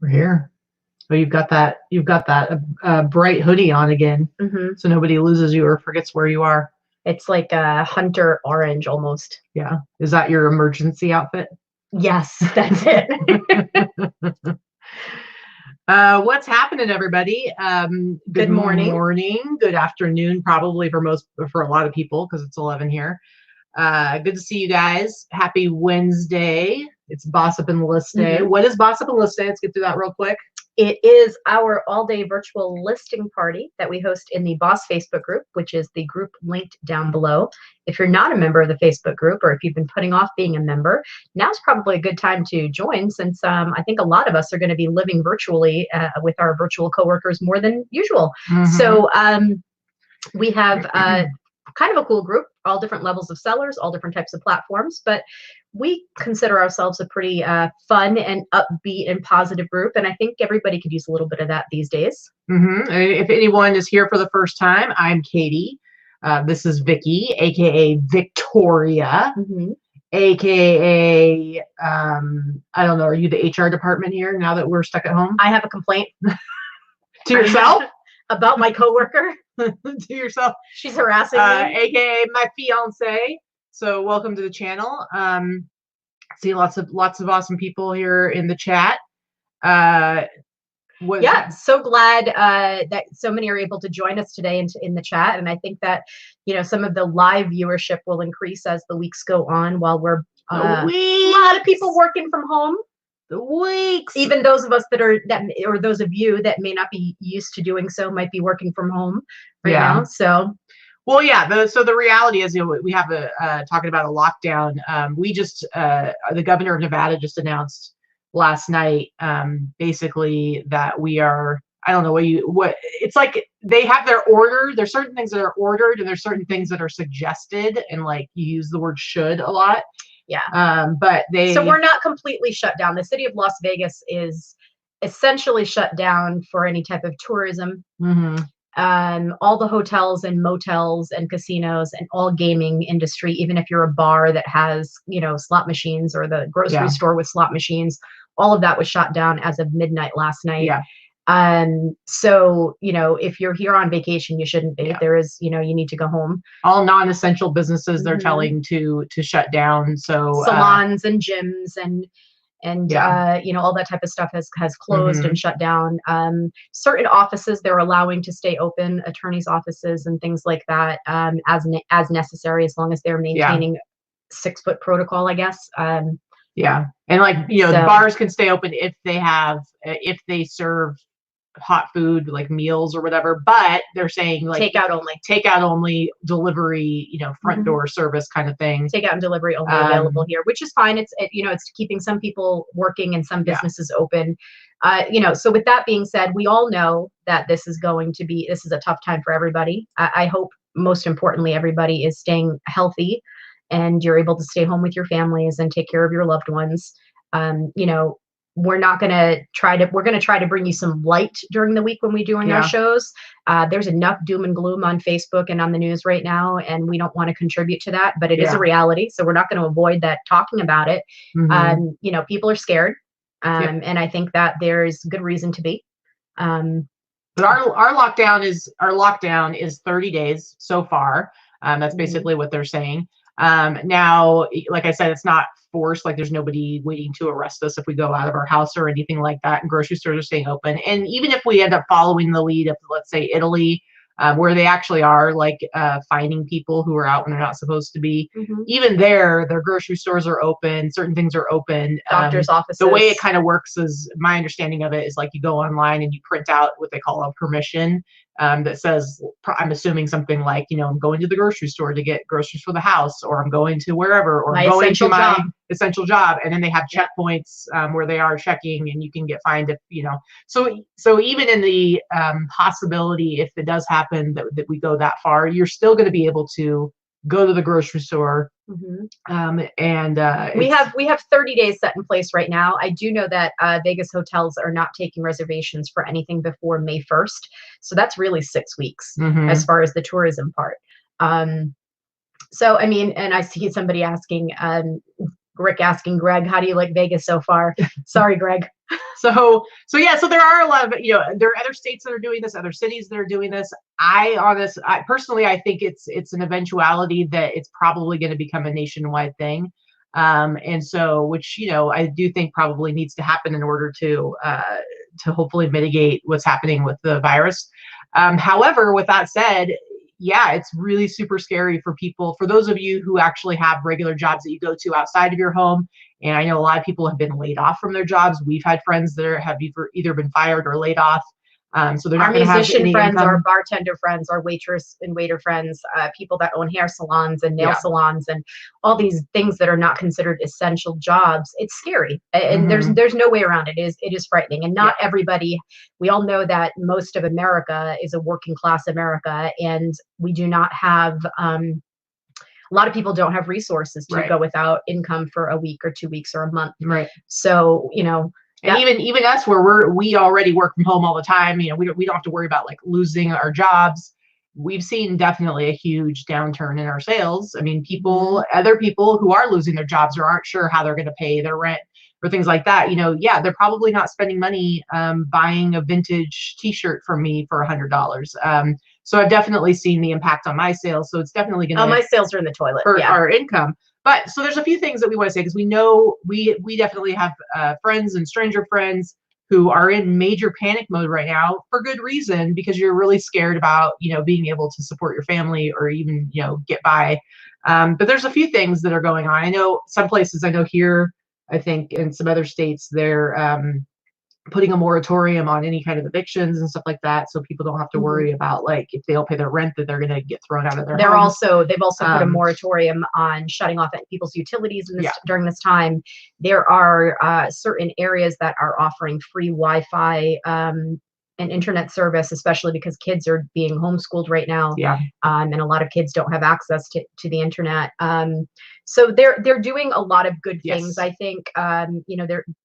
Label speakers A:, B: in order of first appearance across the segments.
A: We're here. Oh, you've got that bright hoodie on again, so nobody loses you or forgets where you are.
B: It's like a hunter orange almost.
A: Yeah. Is that your emergency outfit?
B: Yes, that's it.
A: What's happening, everybody?
B: Good
A: morning. Good afternoon, probably for a lot of people because it's 11 here. Good to see you guys. Happy Wednesday. It's Boss Up and List Day. What is Boss Up and List Day? Let's get through that real quick.
B: It is our all-day virtual listing party that we host in the Boss Facebook group, which is the group linked down below. If you're not a member of the Facebook group, or if you've been putting off being a member, now's probably a good time to join, since I think a lot of us are going to be living virtually with our virtual coworkers more than usual. So we have kind of a cool group, all different levels of sellers, all different types of platforms, but we consider ourselves a pretty fun and upbeat and positive group, and I think everybody could use a little bit of that these days.
A: If anyone is here for the first time, I'm Katie. This is Vicky, aka Victoria, aka I don't know. Are you the HR department here now that we're stuck at home?
B: I have a complaint
A: to yourself
B: about my coworker.
A: To yourself.
B: She's harassing me.
A: AKA my fiance. So welcome to the channel. See lots of awesome people here in the chat.
B: So glad that so many are able to join us today in the chat, and I think that some of the live viewership will increase as the weeks go on, while we're a lot of people working from home. Even those of us or those of you that may not be used to doing so might be working from home now. So,
A: well, yeah. So the reality is, we have talking about a lockdown. We just the governor of Nevada just announced last night, basically that we are. I don't know what it's like. They have their order. There's certain things that are ordered, and there's certain things that are suggested, and like you use the word should a lot.
B: Yeah.
A: But
B: so we're not completely shut down. The city of Las Vegas is essentially shut down for any type of tourism. All the hotels and motels and casinos and all gaming industry, even if you're a bar that has, slot machines, or the grocery store with slot machines, all of that was shut down as of midnight last night. So, if you're here on vacation, you shouldn't be. There is, you need to go home.
A: All non-essential businesses they're telling to shut down. So
B: salons and gyms and all that type of stuff has closed and shut down. Certain offices they're allowing to stay open, attorneys' offices and things like that, as necessary, as long as they're maintaining 6-foot protocol, I guess. And
A: like the bars can stay open if they serve hot food, like meals or whatever, but they're saying like takeout only, delivery, front door service kind of thing.
B: Takeout and delivery only available here, which is fine. It's keeping some people working and some businesses open. So with that being said, we all know that this is a tough time for everybody. I hope most importantly everybody is staying healthy and you're able to stay home with your families and take care of your loved ones. We're going to try to bring you some light during the week when we're doing our shows. There's enough doom and gloom on Facebook and on the news right now, and we don't want to contribute to that, but it is a reality. So we're not going to avoid that, talking about it. People are scared. And I think that there's good reason to be.
A: But our lockdown is 30 days so far. That's basically what they're saying. Now, like I said, it's not forced. Like there's nobody waiting to arrest us if we go out of our house or anything like that. And grocery stores are staying open. And even if we end up following the lead of, let's say, Italy, where they actually are finding people who are out when they're not supposed to be, even their grocery stores are open. Certain things are open.
B: Doctors' offices.
A: The way it kind of works is, my understanding of it is, like you go online and you print out what they call a permission. That says, I'm assuming something like, I'm going to the grocery store to get groceries for the house, or I'm going to wherever, or I'm going to my essential job. And then they have checkpoints where they are checking, and you can get fined if, so even in the possibility, if it does happen that we go that far, you're still going to be able to go to the grocery store.
B: We have 30 days set in place right now. I do know that Vegas hotels are not taking reservations for anything before May 1st. So that's really 6 weeks as far as the tourism part. So, I mean, and I see somebody asking, Rick asking Greg, how do you like Vegas so far? Sorry, Greg.
A: So yeah, so there are a lot of, there are other states that are doing this, other cities that are doing this. I personally, I think it's an eventuality that it's probably going to become a nationwide thing. And so, which, I do think probably needs to happen in order to hopefully mitigate what's happening with the virus. However, with that said, yeah, it's really super scary for people, for those of you who actually have regular jobs that you go to outside of your home. And I know a lot of people have been laid off from their jobs. We've had friends that have either been fired or laid off. So they're not going to have
B: musician
A: any
B: friends,
A: income.
B: our bartender friends, our waitress and waiter friends, people that own hair salons and nail salons and all these things that are not considered essential jobs. It's scary, and there's no way around it. It is frightening, and not everybody. We all know that most of America is a working class America, and we do not have. A lot of people don't have resources to go without income for a week or 2 weeks or a month.
A: Right.
B: So
A: and even us, where we already work from home all the time, we don't have to worry about like losing our jobs. We've seen definitely a huge downturn in our sales. I mean, other people who are losing their jobs or aren't sure how they're going to pay their rent or things like that, they're probably not spending money buying a vintage t-shirt from me for $100. So I've definitely seen the impact on my sales. So it's definitely going to
B: my sales are in the toilet
A: hurt our income. But so there's a few things that we want to say, because we know we definitely have friends and stranger friends who are in major panic mode right now for good reason, because you're really scared about, being able to support your family or even, get by. But there's a few things that are going on. I know some places, here, I think in some other states, they're putting a moratorium on any kind of evictions and stuff like that, so people don't have to worry about, like, if they don't pay their rent, that they're going to get thrown out of their homes.
B: They've also put a moratorium on shutting off people's utilities during this time. There are certain areas that are offering free Wi-Fi and internet service, especially because kids are being homeschooled right now. And a lot of kids don't have access to the internet. So they're doing a lot of good things. I think,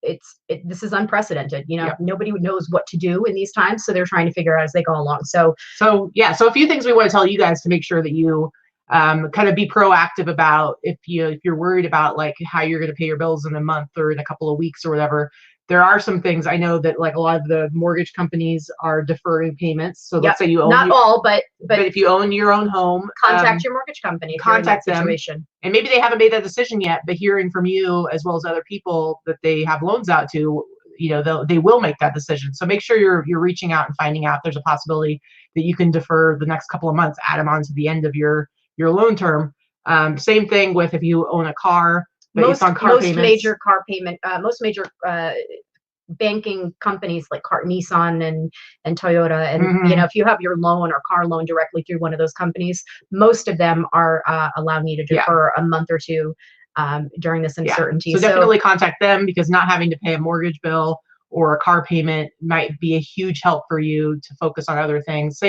B: this is unprecedented. Nobody knows what to do in these times, so they're trying to figure out as they go along. So
A: a few things we want to tell you guys to make sure that you kind of be proactive about, if you're worried about like how you're going to pay your bills in a month or in a couple of weeks or whatever. There are some things I know that, like, a lot of the mortgage companies are deferring payments. So let's say you own,
B: not all, but
A: if you own your own home,
B: contact your mortgage company.
A: Contact them. And maybe they haven't made that decision yet, but hearing from you as well as other people that they have loans out to, they will make that decision. So make sure you're reaching out and finding out if there's a possibility that you can defer the next couple of months, add them on to the end of your loan term. Same thing with if you own a car. Most
B: major banking companies like Nissan and Toyota, and if you have your loan or car loan directly through one of those companies, most of them are allowing you to defer a month or two during this uncertainty.
A: So definitely contact them, because not having to pay a mortgage bill or a car payment might be a huge help for you to focus on other things.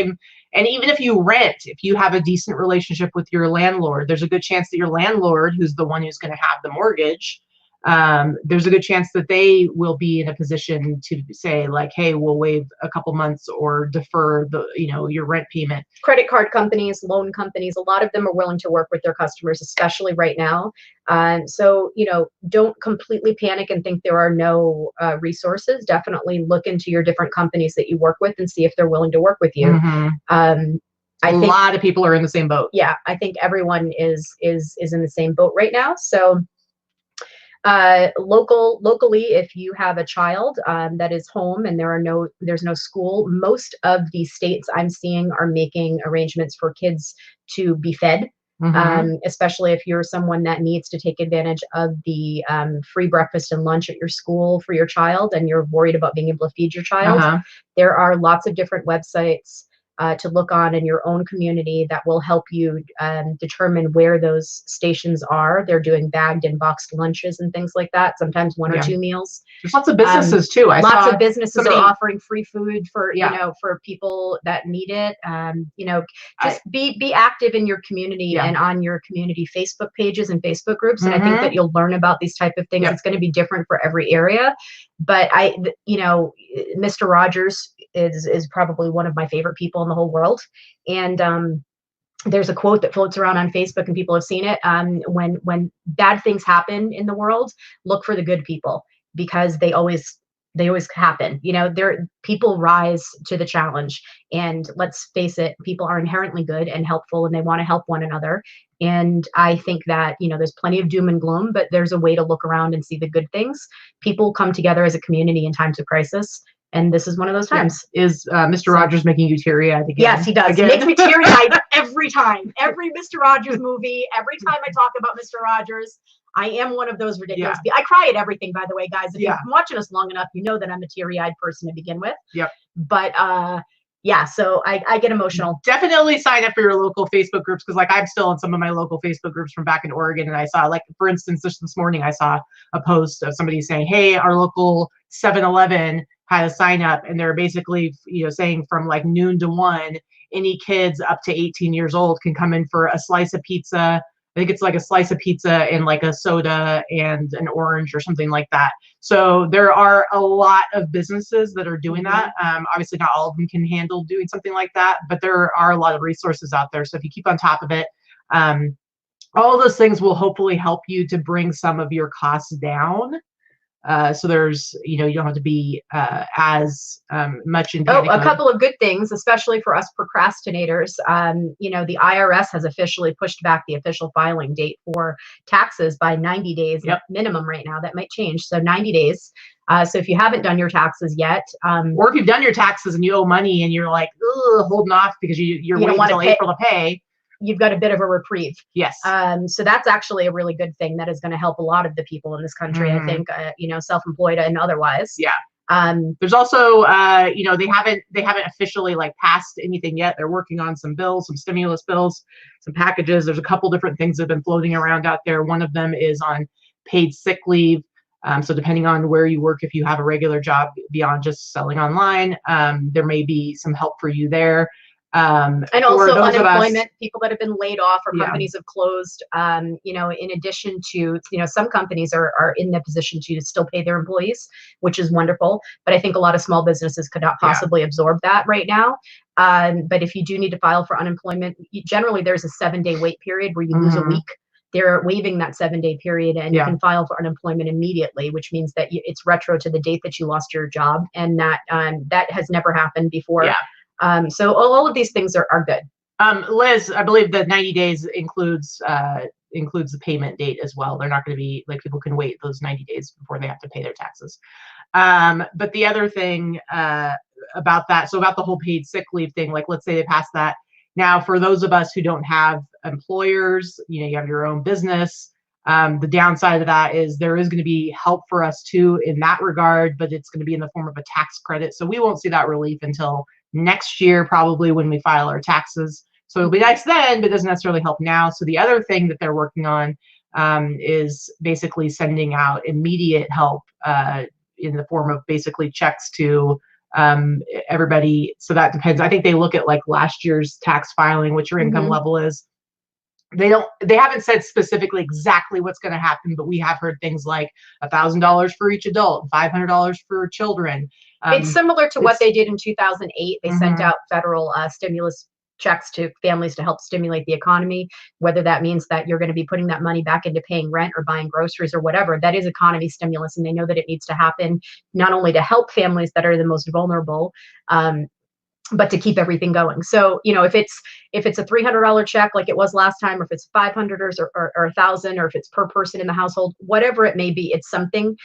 A: And even if you rent, if you have a decent relationship with your landlord, there's a good chance that your landlord, who's the one who's going to have the mortgage, there's a good chance that they will be in a position to say, like, hey, we'll waive a couple months or defer your rent payment.
B: Credit card companies, loan companies, a lot of them are willing to work with their customers, especially right now. So don't completely panic and think there are no resources. Definitely look into your different companies that you work with and see if they're willing to work with you. I think
A: a lot of people are in the same boat.
B: Yeah, I think everyone is in the same boat right now. So locally, if you have a child that is home and there's no school, most of the states I'm seeing are making arrangements for kids to be fed. Especially if you're someone that needs to take advantage of the free breakfast and lunch at your school for your child, and you're worried about being able to feed your child. There are lots of different websites to look on in your own community that will help you determine where those stations are. They're doing bagged and boxed lunches and things like that, sometimes one or two meals.
A: There's lots of businesses too.
B: Lots of businesses are offering free food for for people that need it. Just be active in your community and on your community Facebook pages and Facebook groups. And I think that you'll learn about these type of things. It's going to be different for every area. But Mr. Rogers is probably one of my favorite people in the whole world. And there's a quote that floats around on Facebook, and people have seen it. When bad things happen in the world, look for the good people, because they always They always happen. You know, people rise to the challenge. And let's face it, people are inherently good and helpful, and they want to help one another. And I think that, you know, there's plenty of doom and gloom, but there's a way to look around and see the good things. People come together as a community in times of crisis. And this is one of those times.
A: Yeah. Is Mr. Rogers making you teary-eyed again?
B: Yes, he does. Again. He makes me teary-eyed every time. Every Mr. Rogers movie, every time I talk about Mr. Rogers, I am one of those ridiculous. Yeah. I cry at everything, by the way, guys. If you've been watching us long enough, you know that I'm a teary-eyed person to begin with.
A: Yep.
B: But yeah, so I get emotional.
A: Definitely sign up for your local Facebook groups, because like I'm still in some of my local Facebook groups from back in Oregon, and I saw, like, for instance, just this morning I saw a post of somebody saying, hey, our local 7-Eleven had a sign up, and they're basically, you know, saying from like noon to 1, any kids up to 18 years old can come in for a slice of pizza. I think it's like a slice of pizza and like a soda and an orange or something like that. So there are a lot of businesses that are doing that. Obviously not all of them can handle doing something like that, but there are a lot of resources out there. So if you keep on top of it, all of those things will hopefully help you to bring some of your costs down. So there's, you know, you don't have to be as much in panic mode.
B: A couple of good things, especially for us procrastinators. You know, the IRS has officially pushed back the official filing date for taxes by 90 days minimum right now. That might change. So 90 days. So if you haven't done your taxes yet,
A: or if you've done your taxes and you owe money and you're like, holding off because you're waiting until April to pay,
B: you've got a bit of a reprieve.
A: Yes.
B: So that's actually a really good thing that is going to help a lot of the people in this country. I think, you know, self-employed and otherwise.
A: Yeah. There's also, you know, they haven't officially like passed anything yet. They're working on some bills, some stimulus bills, some packages. There's a couple different things that have been floating around out there. One of them is on paid sick leave. So depending on where you work, if you have a regular job beyond just selling online, there may be some help for you there.
B: And also unemployment, people that have been laid off or companies have closed. You know, in addition to, you know, some companies are in the position to still pay their employees, which is wonderful. But I think a lot of small businesses could not possibly absorb that right now. But if you do need to file for unemployment, generally there's a 7-day wait period where you lose a week. They're waiving that 7-day period, and you can file for unemployment immediately, which means that it's retro to the date that you lost your job, and that has never happened before. Yeah. So all of these things are good.
A: Liz, I believe that 90 days includes the payment date as well. They're not going to be like, people can wait those 90 days before they have to pay their taxes. But the other thing about that, so about the whole paid sick leave thing, like let's say they pass that. Now, for those of us who don't have employers, you know, you have your own business. The downside of that is there is going to be help for us too in that regard, but it's going to be in the form of a tax credit. So we won't see that relief until next year, probably when we file our taxes. So it'll be nice then, but it doesn't necessarily help now. So the other thing that they're working on is basically sending out immediate help in the form of basically checks to everybody. So that depends. I think they look at like last year's tax filing, what your income level is. They haven't said specifically exactly what's going to happen, but we have heard things like $1,000 for each adult, $500 for children.
B: It's similar to what they did in 2008. They sent out federal stimulus checks to families to help stimulate the economy, whether that means that you're going to be putting that money back into paying rent or buying groceries or whatever. That is economy stimulus, and they know that it needs to happen not only to help families that are the most vulnerable, but to keep everything going. So, you know, if it's a $300 check like it was last time, or if it's $500 or $1,000, or if it's per person in the household, whatever it may be, it's something.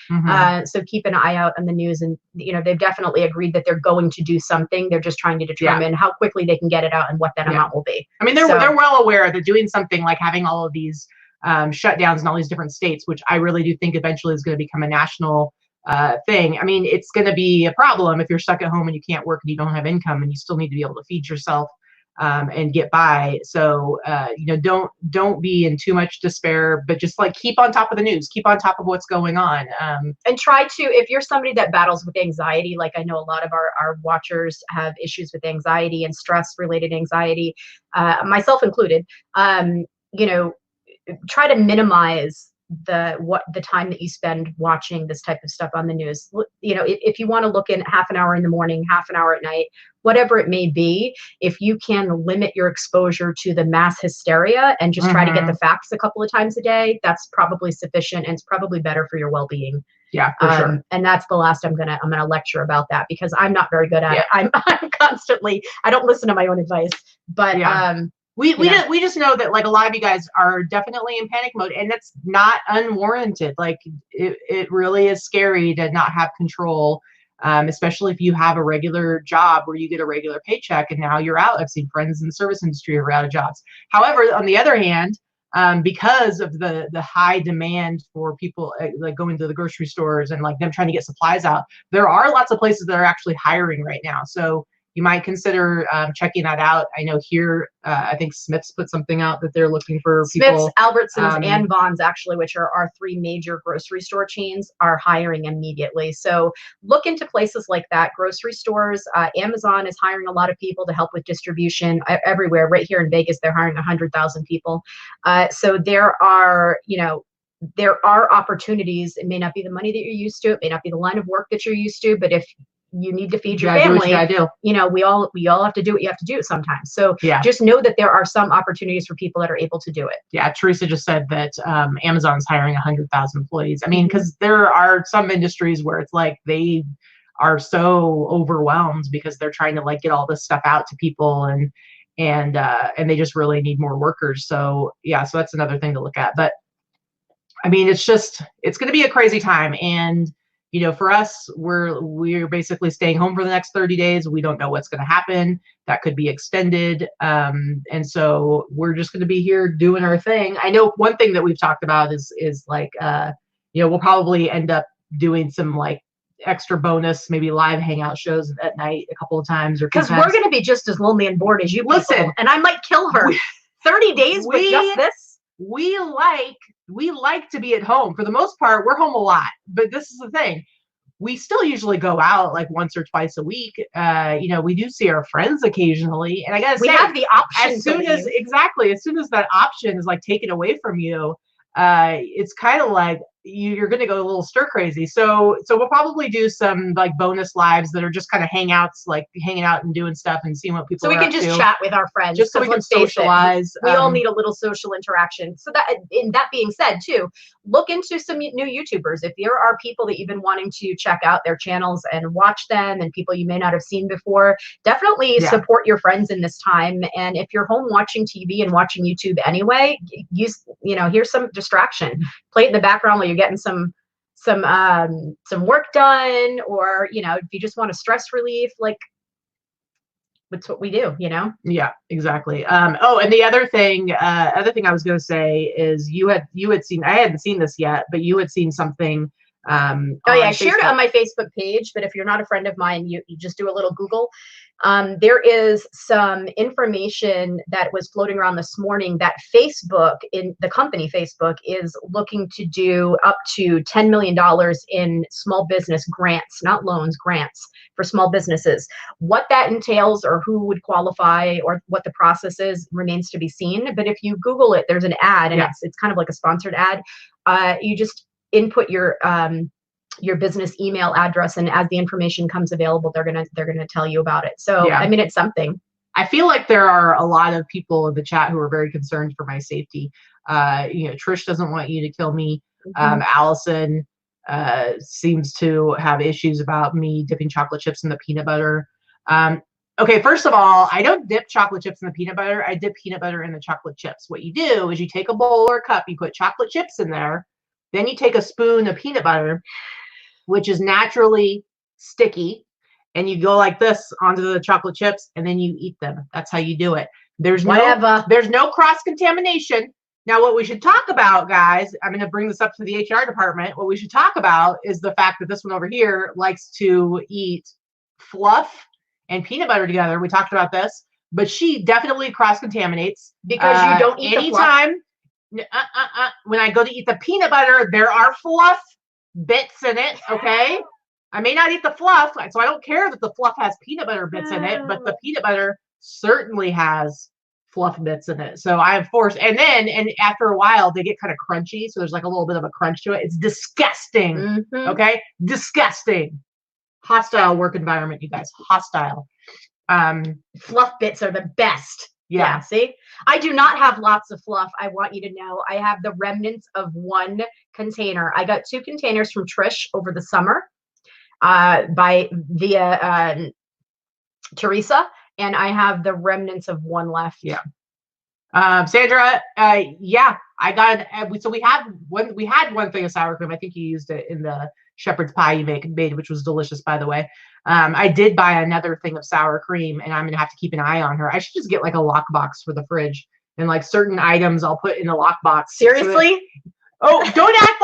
B: So keep an eye out on the news, and you know, they've definitely agreed that they're going to do something. They're just trying to determine how quickly they can get it out and what that amount will be.
A: I mean, they're well aware that doing something like having all of these shutdowns in all these different states, which I really do think eventually is going to become a national thing. I mean, it's going to be a problem if you're stuck at home and you can't work and you don't have income, and you still need to be able to feed yourself and get by. So, you know, don't be in too much despair, but just like keep on top of the news, keep on top of what's going on.
B: And try to, if you're somebody that battles with anxiety, like I know a lot of our watchers have issues with anxiety and stress related anxiety, myself included, you know, try to minimize the time that you spend watching this type of stuff on the news. You know, if you want to look in half an hour in the morning, half an hour at night, whatever it may be, if you can limit your exposure to the mass hysteria and just try to get the facts a couple of times a day, that's probably sufficient, and it's probably better for your well-being.
A: Yeah, for sure.
B: And that's the last I'm gonna lecture about that, because I'm not very good at it. I'm constantly, I don't listen to my own advice, but
A: we just know that, like, a lot of you guys are definitely in panic mode, and it's not unwarranted. Like, it really is scary to not have control, especially if you have a regular job where you get a regular paycheck and now you're out. I've seen friends in the service industry who are out of jobs. However, on the other hand, because of the high demand for people like going to the grocery stores and like them trying to get supplies out, there are lots of places that are actually hiring right now. So you might consider checking that out. I know here, I think Smith's put something out that they're looking for people.
B: Smith's, Albertsons, and Vons, actually, which are our 3 major grocery store chains, are hiring immediately. So look into places like that, grocery stores. Amazon is hiring a lot of people to help with distribution everywhere. Right here in Vegas, they're hiring 100,000 people. So there are, you know, there are opportunities. It may not be the money that you're used to. It may not be the line of work that you're used to, but if you need to feed your family, you know, we all have to do what you have to do sometimes. So just know that there are some opportunities for people that are able to do it.
A: Yeah, Teresa just said that Amazon's hiring 100,000 employees. I mean, because there are some industries where it's like they are so overwhelmed because they're trying to like get all this stuff out to people, and they just really need more workers. So yeah, so that's another thing to look at. But I mean, it's going to be a crazy time. And you know, for us, we're basically staying home for the next 30 days. We don't know what's going to happen. That could be extended. And so we're just going to be here doing our thing. I know one thing that we've talked about is like, you know, we'll probably end up doing some like extra bonus, maybe live hangout shows at night a couple of times, or
B: because we're going to be just as lonely and bored as you people, and I might kill her. 30 days with just this.
A: We like to be at home. For the most part, we're home a lot. But this is the thing. We still usually go out like once or twice a week. You know, we do see our friends occasionally. And I gotta say,
B: we have the option.
A: As soon as that option is like taken away from you, it's kind of like you're going to go a little stir crazy. So we'll probably do some like bonus lives that are just kind of hangouts, like hanging out and doing stuff and seeing what people.
B: So we can just chat with our friends,
A: just so we can socialize.
B: We all need a little social interaction. So that, in that being said, too, look into some new YouTubers. If there are people that you've been wanting to check out their channels and watch them, and people you may not have seen before, definitely support your friends in this time. And if you're home watching TV and watching YouTube anyway, here's some distraction. Play it in the background while you're getting some work done, or if you just want a stress relief, like that's what we do,
A: Yeah, exactly. Oh, and the other thing I was going to say is you had seen, I hadn't seen this yet, but you had seen something.
B: I shared it on my Facebook page, but if you're not a friend of mine, you just do a little Google. There is some information that was floating around this morning that Facebook, in the company Facebook, is looking to do up to $10 million in small business grants, not loans, grants for small businesses. What that entails, or who would qualify, or what the process is, remains to be seen. But if you Google it, there's an ad, and it's kind of like a sponsored ad. You just input your business email address, and as the information comes available, they're gonna tell you about it. So I mean, it's something.
A: I feel like there are a lot of people in the chat who are very concerned for my safety. Trish doesn't want you to kill me. Allison seems to have issues about me dipping chocolate chips in the peanut butter. Okay, first of all, I don't dip chocolate chips in the peanut butter. I dip peanut butter in the chocolate chips. What you do is you take a bowl or a cup, you put chocolate chips in there, then you take a spoon of peanut butter, which is naturally sticky, and you go like this onto the chocolate chips, and then you eat them. That's how you do it. There's no cross-contamination. Now, what we should talk about, guys, I'm going to bring this up to the HR department. What we should talk about is the fact that this one over here likes to eat fluff and peanut butter together. We talked about this, but she definitely cross-contaminates.
B: Because you don't eat
A: anytime. When I go to eat the peanut butter, there are fluff bits in it, okay? I may not eat the fluff, so I don't care that the fluff has peanut butter bits in it, but the peanut butter certainly has fluff bits in it. So I have forced, and after a while they get kind of crunchy. So there's like a little bit of a crunch to it. It's disgusting.
B: Mm-hmm.
A: Okay. Disgusting. Hostile work environment, you guys. Hostile.
B: Fluff bits are the best.
A: Yeah.
B: See, I do not have lots of fluff. I want you to know I have the remnants of one container. I got 2 containers from Trish over the summer via Teresa, and I have the remnants of one left.
A: Yeah. Sandra, yeah, I got so we had one thing of sour cream. I think you used it in the shepherd's pie you made, which was delicious, by the way. I did buy another thing of sour cream, and I'm gonna have to keep an eye on her. I should just get like a lockbox for the fridge, and like certain items I'll put in the lockbox.
B: Seriously?
A: Don't act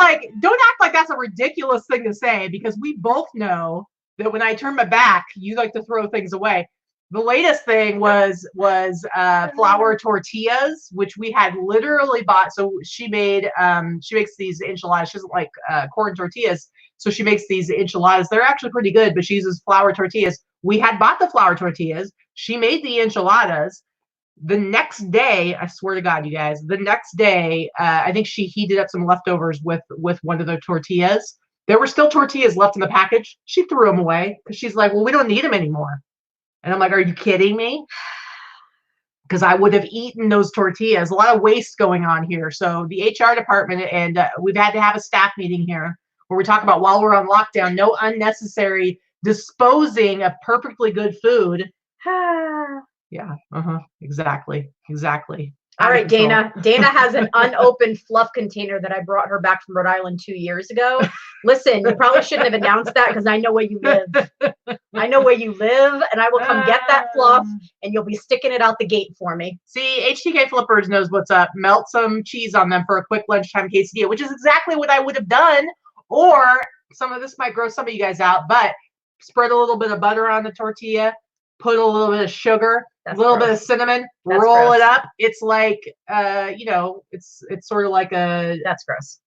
A: like that's a ridiculous thing to say, because we both know that when I turn my back, you like to throw things away. The latest thing was flour tortillas, which we had literally bought. So she makes these enchiladas. She doesn't like corn tortillas, so she makes these enchiladas. They're actually pretty good, but she uses flour tortillas. We had bought the flour tortillas. She made the enchiladas. The next day, I swear to God, you guys, the next day, I think she heated up some leftovers with one of the tortillas. There were still tortillas left in the package. She threw them away because she's like, well, we don't need them anymore. And I'm like, are you kidding me? Because I would have eaten those tortillas. A lot of waste going on here. So the HR department, and we've had to have a staff meeting here where we talk about, while we're on lockdown, no unnecessary disposing of perfectly good food. Yeah, exactly.
B: All right, Dana. Dana has an unopened fluff container that I brought her back from Rhode Island 2 years ago. Listen, you probably shouldn't have announced that, because I know where you live. I know where you live, and I will come get that fluff, and you'll be sticking it out the gate for me.
A: See, HTK Flippers knows what's up. Melt some cheese on them for a quick lunchtime quesadilla, which is exactly what I would have done. Or some of this might gross some of you guys out, but spread a little bit of butter on the tortilla, put a little bit of sugar, a little bit of cinnamon, roll it up. It's like, it's sort of like a.
B: That's gross.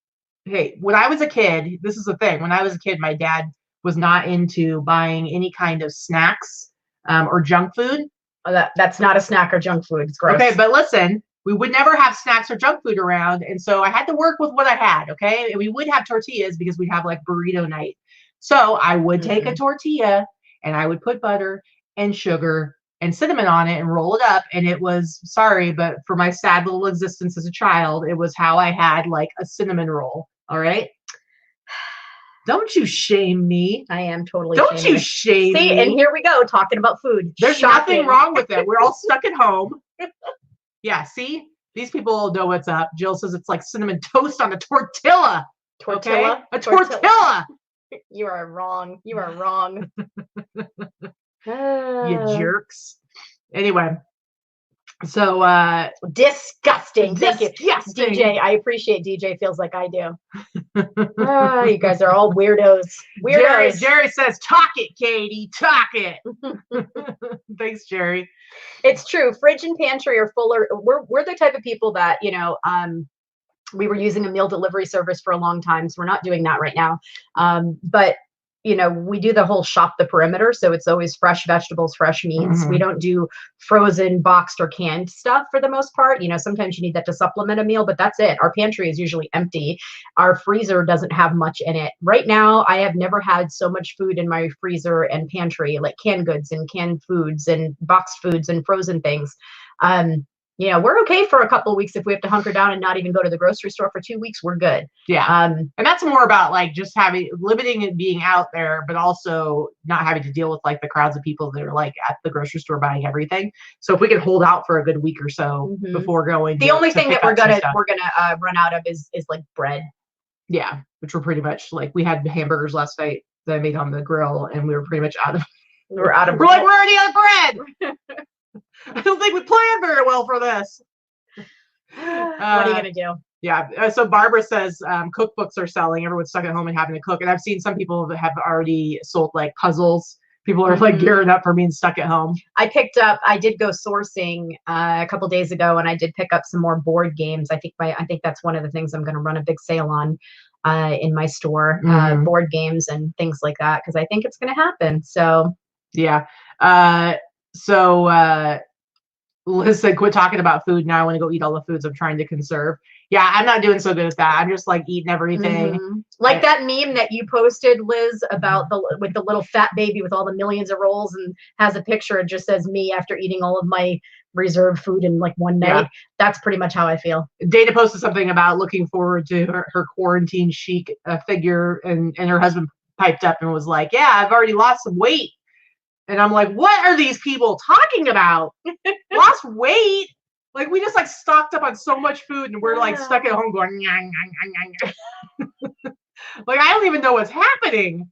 A: Hey, when I was a kid, this is the thing. When I was a kid, my dad was not into buying any kind of snacks or junk food.
B: Oh, that's not a snack or junk food. It's gross.
A: Okay, but listen, we would never have snacks or junk food around, and so I had to work with what I had. Okay, and we would have tortillas because we'd have like burrito night. So I would take a tortilla and I would put butter and sugar and cinnamon on it and roll it up. And it was, sorry, but for my sad little existence as a child, it was how I had like a cinnamon roll. All right. Don't you shame me.
B: I am totally.
A: Don't you shame me.
B: See, and here we go talking about food.
A: There's nothing wrong with it. We're all stuck at home. Yeah. See, these people know what's up. Jill says it's like cinnamon toast on a tortilla.
B: Tortilla?
A: Okay? A tortilla.
B: You are wrong. You are wrong.
A: You jerks. Anyway, so
B: disgusting. Thank you, DJ. I appreciate DJ feels like I do. You guys are all weirdos.
A: Jerry says, "Talk it, Katie. Talk it." Thanks, Jerry.
B: It's true. Fridge and pantry are fuller. We're the type of people that, we were using a meal delivery service for a long time, so we're not doing that right now. But we do the whole shop the perimeter. So it's always fresh vegetables, fresh meats. We don't do frozen, boxed, or canned stuff for the most part. Sometimes you need that to supplement a meal, but that's it. Our pantry is usually empty. Our freezer doesn't have much in it. Right now, I have never had so much food in my freezer and pantry, like canned goods and canned foods and boxed foods and frozen things. We're okay for a couple of weeks. If we have to hunker down and not even go to the grocery store for 2 weeks, we're good.
A: Yeah. And that's more about like just limiting it being out there, but also not having to deal with like the crowds of people that are like at the grocery store buying everything. So if we could hold out for a good week or so before going,
B: the only thing that we're gonna run out of is like bread.
A: Yeah, which we're pretty much like, we had hamburgers last night that I made on the grill, and we were pretty much out of.
B: We're out of.
A: We're like, we're already out of bread. I don't think we planned very well for this.
B: What are you going to do?
A: Yeah. So Barbara says cookbooks are selling. Everyone's stuck at home and having to cook. And I've seen some people that have already sold like puzzles. People are like gearing up for being stuck at home.
B: I did go sourcing a couple days ago, and I did pick up some more board games. I think that's one of the things I'm going to run a big sale on in my store, board games and things like that, because I think it's going to happen. So
A: yeah. Liz said, quit talking about food. Now I want to go eat all the foods I'm trying to conserve. Yeah, I'm not doing so good at that. I'm just like eating everything.
B: Like that meme that you posted, Liz, about with the little fat baby with all the millions of rolls and has a picture. It just says me after eating all of my reserved food in like one night. Yeah. That's pretty much how I feel.
A: Dana posted something about looking forward to her quarantine chic figure, and her husband piped up and was like, yeah, I've already lost some weight. And I'm like, what are these people talking about? Lost weight? Like, we just like stocked up on so much food and we're like stuck at home going, nyang, nyang, nyang, nyang. Like, I don't even know what's happening.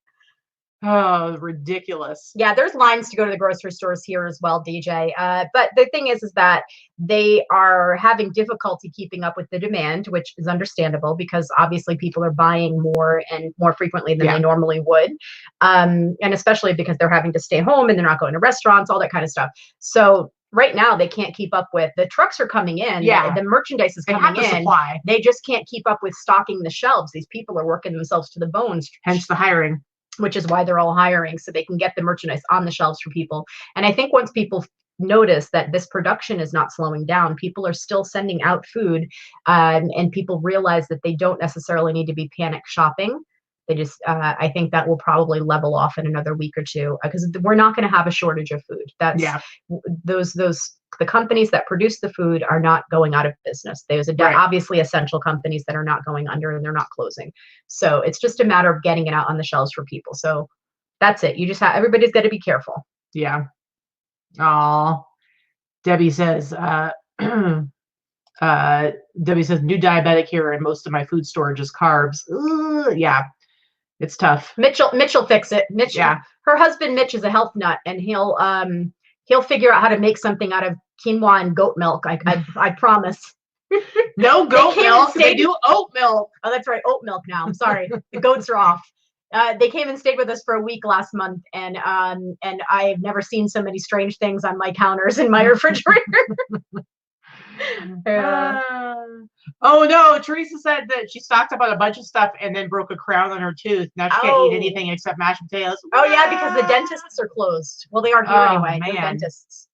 A: Oh, ridiculous.
B: Yeah, there's lines to go to the grocery stores here as well, DJ. But the thing is that they are having difficulty keeping up with the demand, which is understandable because obviously people are buying more and more frequently than they normally would. And especially because they're having to stay home and they're not going to restaurants, all that kind of stuff. So right now they can't keep up with the trucks are coming in.
A: Yeah.
B: The merchandise is coming in.
A: Supply.
B: They just can't keep up with stocking the shelves. These people are working themselves to the bones.
A: Hence the hiring.
B: Which is why they're all hiring so they can get the merchandise on the shelves for people. And I think once people notice that this production is not slowing down, people are still sending out food, and people realize that they don't necessarily need to be panic shopping. They just, I think that will probably level off in another week or two because we're not going to have a shortage of food. That's the companies that produce the food are not going out of business. There's obviously essential companies that are not going under and they're not closing. So it's just a matter of getting it out on the shelves for people. So that's it. You just have, everybody's got to be careful.
A: Yeah. Oh, Debbie says, Debbie says, new diabetic here and most of my food storage is carbs. Yeah. It's tough.
B: Mitch'll fix it. Mitch, her husband Mitch is a health nut, and he'll figure out how to make something out of quinoa and goat milk. I promise.
A: No goat milk. They do oat milk.
B: Oh, that's right, oat milk now. I'm sorry, the goats are off. They came and stayed with us for a week last month, and I've never seen so many strange things on my counters in my refrigerator.
A: Oh no, Teresa said that she stocked up on a bunch of stuff and then broke a crown on her tooth. Now she can't eat anything except mashed potatoes.
B: Oh yeah, because the dentists are closed. Well, they are here anyway.
A: Man.
B: No dentists.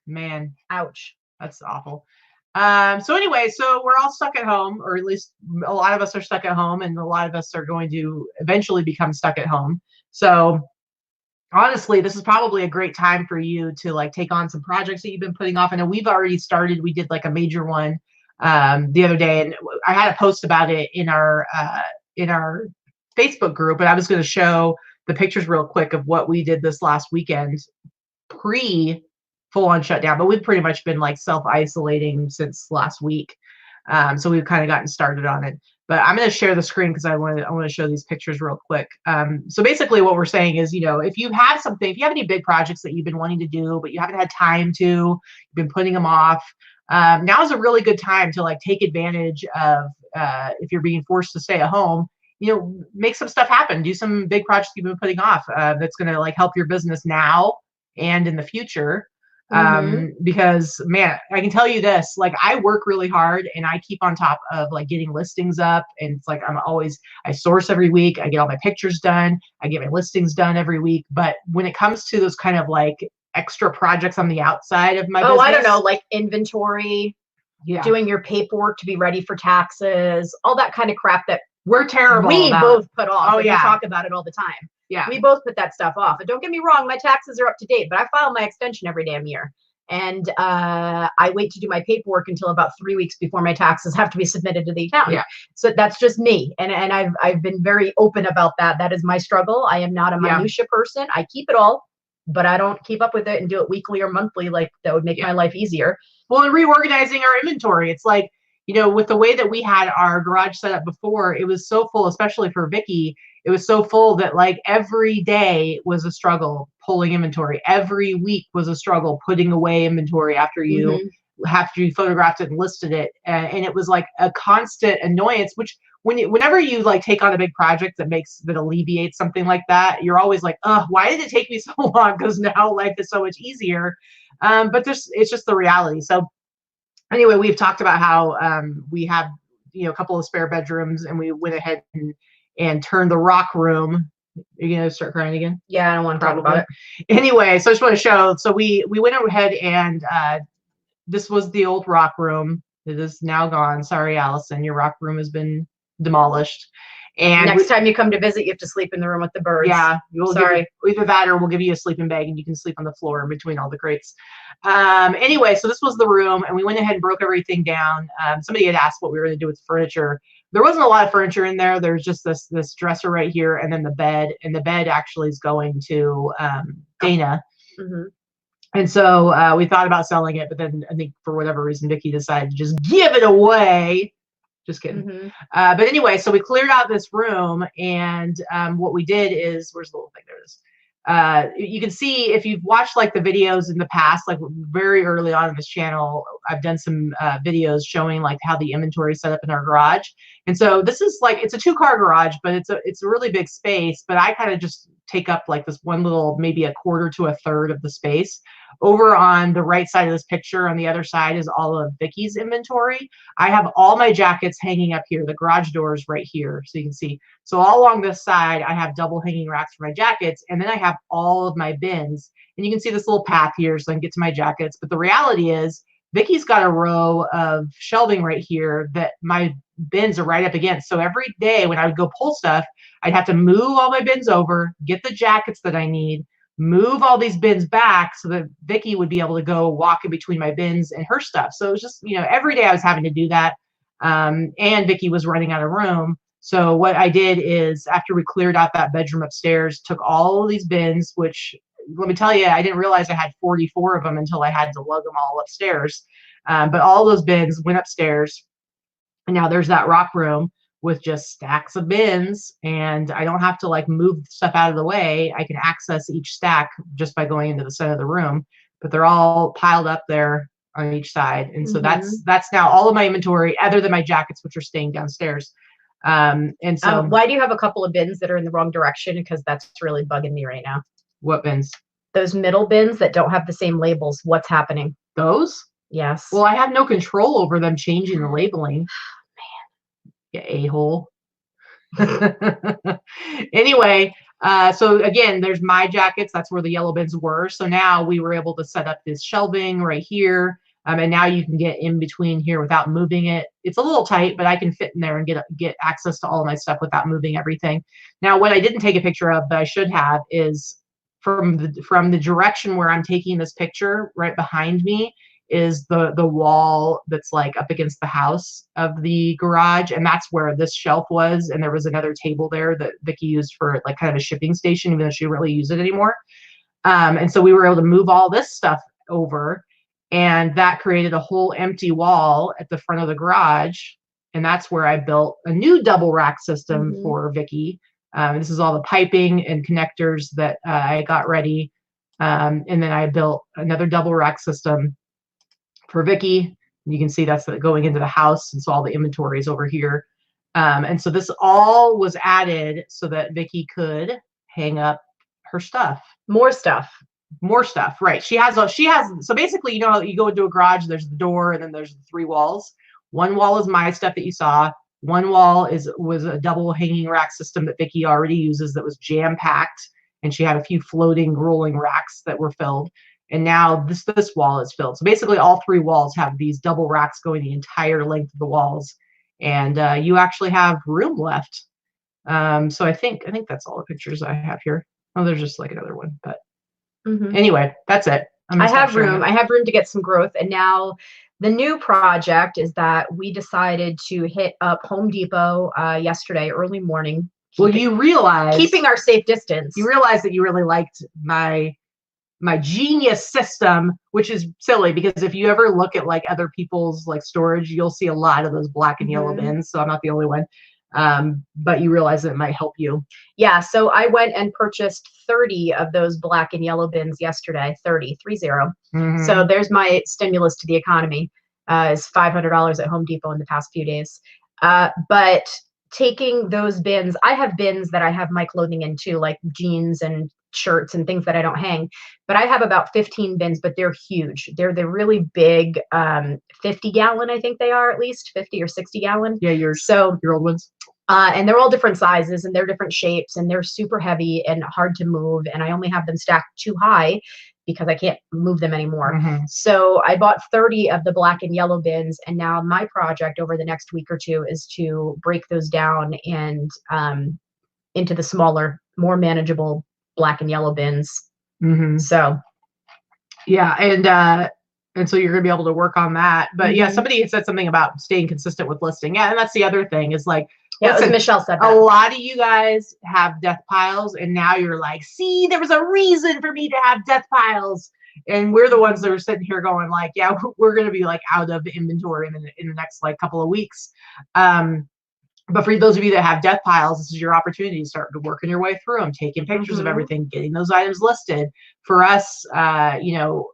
A: Man.
B: Ouch.
A: That's awful. So anyway, so we're all stuck at home, or at least a lot of us are stuck at home, and a lot of us are going to eventually become stuck at home. So honestly, this is probably a great time for you to like take on some projects that you've been putting off. I know we've already started. We did like a major one the other day, and I had a post about it in our Facebook group, and I was going to show the pictures real quick of what we did this last weekend pre full-on shutdown, but we've pretty much been like self-isolating since last week. So we've kind of gotten started on it. But I'm going to share the screen because I want to show these pictures real quick. So basically what we're saying is, you know, if you have any big projects that you've been wanting to do, but you haven't had time to, you've been putting them off, now is a really good time to like take advantage of, if you're being forced to stay at home, you know, make some stuff happen, do some big projects you've been putting off, that's going to like help your business now and in the future. Because man, I can tell you this, like I work really hard and I keep on top of like getting listings up, and it's like I source every week, I get all my pictures done, I get my listings done every week. But when it comes to those kind of like extra projects on the outside of my business,
B: I don't know, like inventory, doing your paperwork to be ready for taxes, all that kind of crap that
A: we're terrible
B: we both put off.
A: We
B: talk about it all the time.
A: Yeah,
B: we both put that stuff off. And don't get me wrong, my taxes are up to date, but I file my extension every damn year. And I wait to do my paperwork until about 3 weeks before my taxes have to be submitted to the accountant.
A: Yeah.
B: So that's just me. And I've been very open about that. That is my struggle. I am not a minutia person. I keep it all, but I don't keep up with it and do it weekly or monthly. Like that would make my life easier.
A: Well, and reorganizing our inventory, it's like, you know, with the way that we had our garage set up before, it was so full, especially for Vicky. It was so full that like every day was a struggle pulling inventory. Every week was a struggle putting away inventory after you photographed it and listed it. And it was like a constant annoyance, which whenever you like take on a big project that alleviates something like that, you're always like, oh, why did it take me so long? Because now life is so much easier. But it's just the reality. So anyway, we've talked about how we have, you know, a couple of spare bedrooms, and we went ahead and turned the rock room. Are you gonna start crying again?
B: Yeah, I don't want to talk about it.
A: Anyway, so I just want to show. So we went ahead and this was the old rock room. It is now gone. Sorry, Allison, your rock room has been demolished. And
B: next time you come to visit, you have to sleep in the room with the birds.
A: Yeah,
B: sorry.
A: Either that or we'll give you a sleeping bag and you can sleep on the floor in between all the crates. Anyway, so this was the room, and we went ahead and broke everything down. Somebody had asked what we were going to do with the furniture. There wasn't a lot of furniture in there. There's just this dresser right here, and then the bed. And the bed actually is going to Dana.
B: Mm-hmm.
A: And so we thought about selling it, but then I think for whatever reason, Vicki decided to just give it away. Just kidding.
B: Mm-hmm.
A: But anyway, so we cleared out this room, and what we did is, where's the little thing? There it is. You can see if you've watched like the videos in the past, like very early on in this channel, I've done some videos showing like how the inventory is set up in our garage. And so this is like, it's a 2-car garage, but it's a really big space. But I kind of just take up like this one little, maybe a quarter to a third of the space. Over on the right side of this picture, on the other side, is all of Vicki's inventory. I have all my jackets hanging up here. The garage door is right here, so you can see. So all along this side, I have double hanging racks for my jackets, and then I have all of my bins. And you can see this little path here so I can get to my jackets. But the reality is, Vicki's got a row of shelving right here that my bins are right up against. So every day when I would go pull stuff, I'd have to move all my bins over, get the jackets that I need, move all these bins back so that Vicki would be able to go walk in between my bins and her stuff. So it was just, every day I was having to do that. And Vicki was running out of room. So what I did is, after we cleared out that bedroom upstairs, took all of these bins, which, let me tell you, I didn't realize I had 44 of them until I had to lug them all upstairs. But all those bins went upstairs. And now there's that rock room with just stacks of bins, and I don't have to like move stuff out of the way. I can access each stack just by going into the center of the room, but they're all piled up there on each side. And so that's now all of my inventory other than my jackets, which are staying downstairs. And so
B: why do you have a couple of bins that are in the wrong direction? Because that's really bugging me right now.
A: What bins?
B: Those middle bins that don't have the same labels. What's happening?
A: Those?
B: Yes.
A: Well, I have no control over them changing the labeling. You a-hole. Anyway, so again, there's my jackets. That's where the yellow bins were. So now we were able to set up this shelving right here. And now you can get in between here without moving it. It's a little tight, but I can fit in there and get access to all of my stuff without moving everything. Now, what I didn't take a picture of, but I should have, is from the direction where I'm taking this picture, right behind me is the wall that's like up against the house of the garage, and that's where this shelf was, and there was another table there that Vicki used for like kind of a shipping station, even though she didn't really use it anymore. And so we were able to move all this stuff over, and that created a whole empty wall at the front of the garage, and that's where I built a new double rack system for Vicki. This is all the piping and connectors that I got ready, and then I built another double rack system for Vicki. You can see that's going into the house, and so all the inventory is over here. And so this all was added so that Vicki could hang up her stuff. More stuff, right? She has, so basically, you go into a garage, there's the door, and then there's the 3 walls. One wall is my stuff that you saw. One wall was a double hanging rack system that Vicki already uses that was jam-packed, and she had a few floating rolling racks that were filled. And now this wall is filled. So basically all 3 walls have these double racks going the entire length of the walls. And you actually have room left. So I think that's all the pictures I have here. Oh, there's just like another one. But anyway, that's it.
B: I have room. I have room to get some growth. And now the new project is that we decided to hit up Home Depot yesterday, early morning.
A: Well, you realize,
B: keeping our safe distance.
A: You realize that you really liked my genius system, which is silly because if you ever look at like other people's like storage, you'll see a lot of those black and yellow bins. So I'm not the only one. But you realize that it might help you.
B: Yeah. So I went and purchased 30 of those black and yellow bins yesterday, 30. So there's my stimulus to the economy, is $500 at Home Depot in the past few days. But taking those bins, I have bins that I have my clothing in too, like jeans and shirts and things that I don't hang, but I have about 15 bins, but they're huge. They're really big, 50 gallon, I think they are, at least 50 or 60 gallon.
A: Yeah, your old ones.
B: And they're all different sizes and they're different shapes and they're super heavy and hard to move. And I only have them stacked too high because I can't move them anymore.
A: Mhm.
B: So I bought 30 of the black and yellow bins, and now my project over the next week or two is to break those down and into the smaller, more manageable black and yellow bins.
A: Mhm.
B: So
A: Yeah, and so you're gonna be able to work on that. But yeah, somebody had said something about staying consistent with listing. Yeah, and that's the other thing is like,
B: yeah, it was
A: listen,
B: Michelle said
A: a
B: that.
A: lot of you guys have death piles, and now you're like, see, there was a reason for me to have death piles. And we're the ones that are sitting here going like, yeah, we're gonna be like out of inventory in the next like couple of weeks. But for those of you that have death piles, this is your opportunity to start working your way through them, taking pictures of everything, getting those items listed. For us, you know,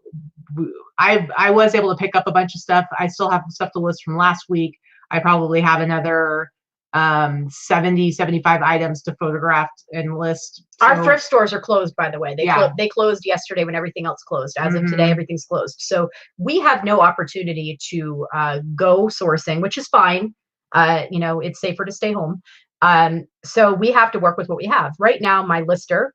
A: I was able to pick up a bunch of stuff. I still have stuff to list from last week. I probably have another 70, 75 items to photograph and list.
B: Our thrift stores are closed, by the way. They closed yesterday when everything else closed. As of today, everything's closed. So we have no opportunity to go sourcing, which is fine. You know, it's safer to stay home. So we have to work with what we have. Right now, my lister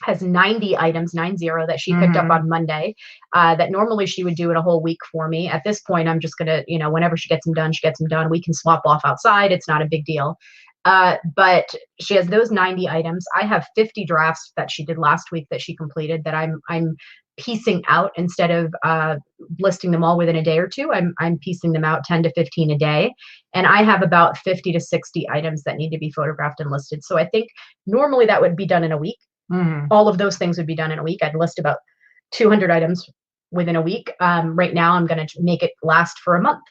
B: has 90 items, 90, that she picked up on Monday, that normally she would do in a whole week for me. At this point, I'm just gonna, you know, whenever she gets them done, she gets them done. We can swap off outside. It's not a big deal. But she has those 90 items. I have 50 drafts that she did last week that she completed that I'm piecing out instead of listing them all within a day or two. I'm piecing them out 10 to 15 a day. And I have about 50 to 60 items that need to be photographed and listed. So I think normally that would be done in a week. All of those things would be done in a week. I'd list about 200 items within a week. Right now I'm going to make it last for a month.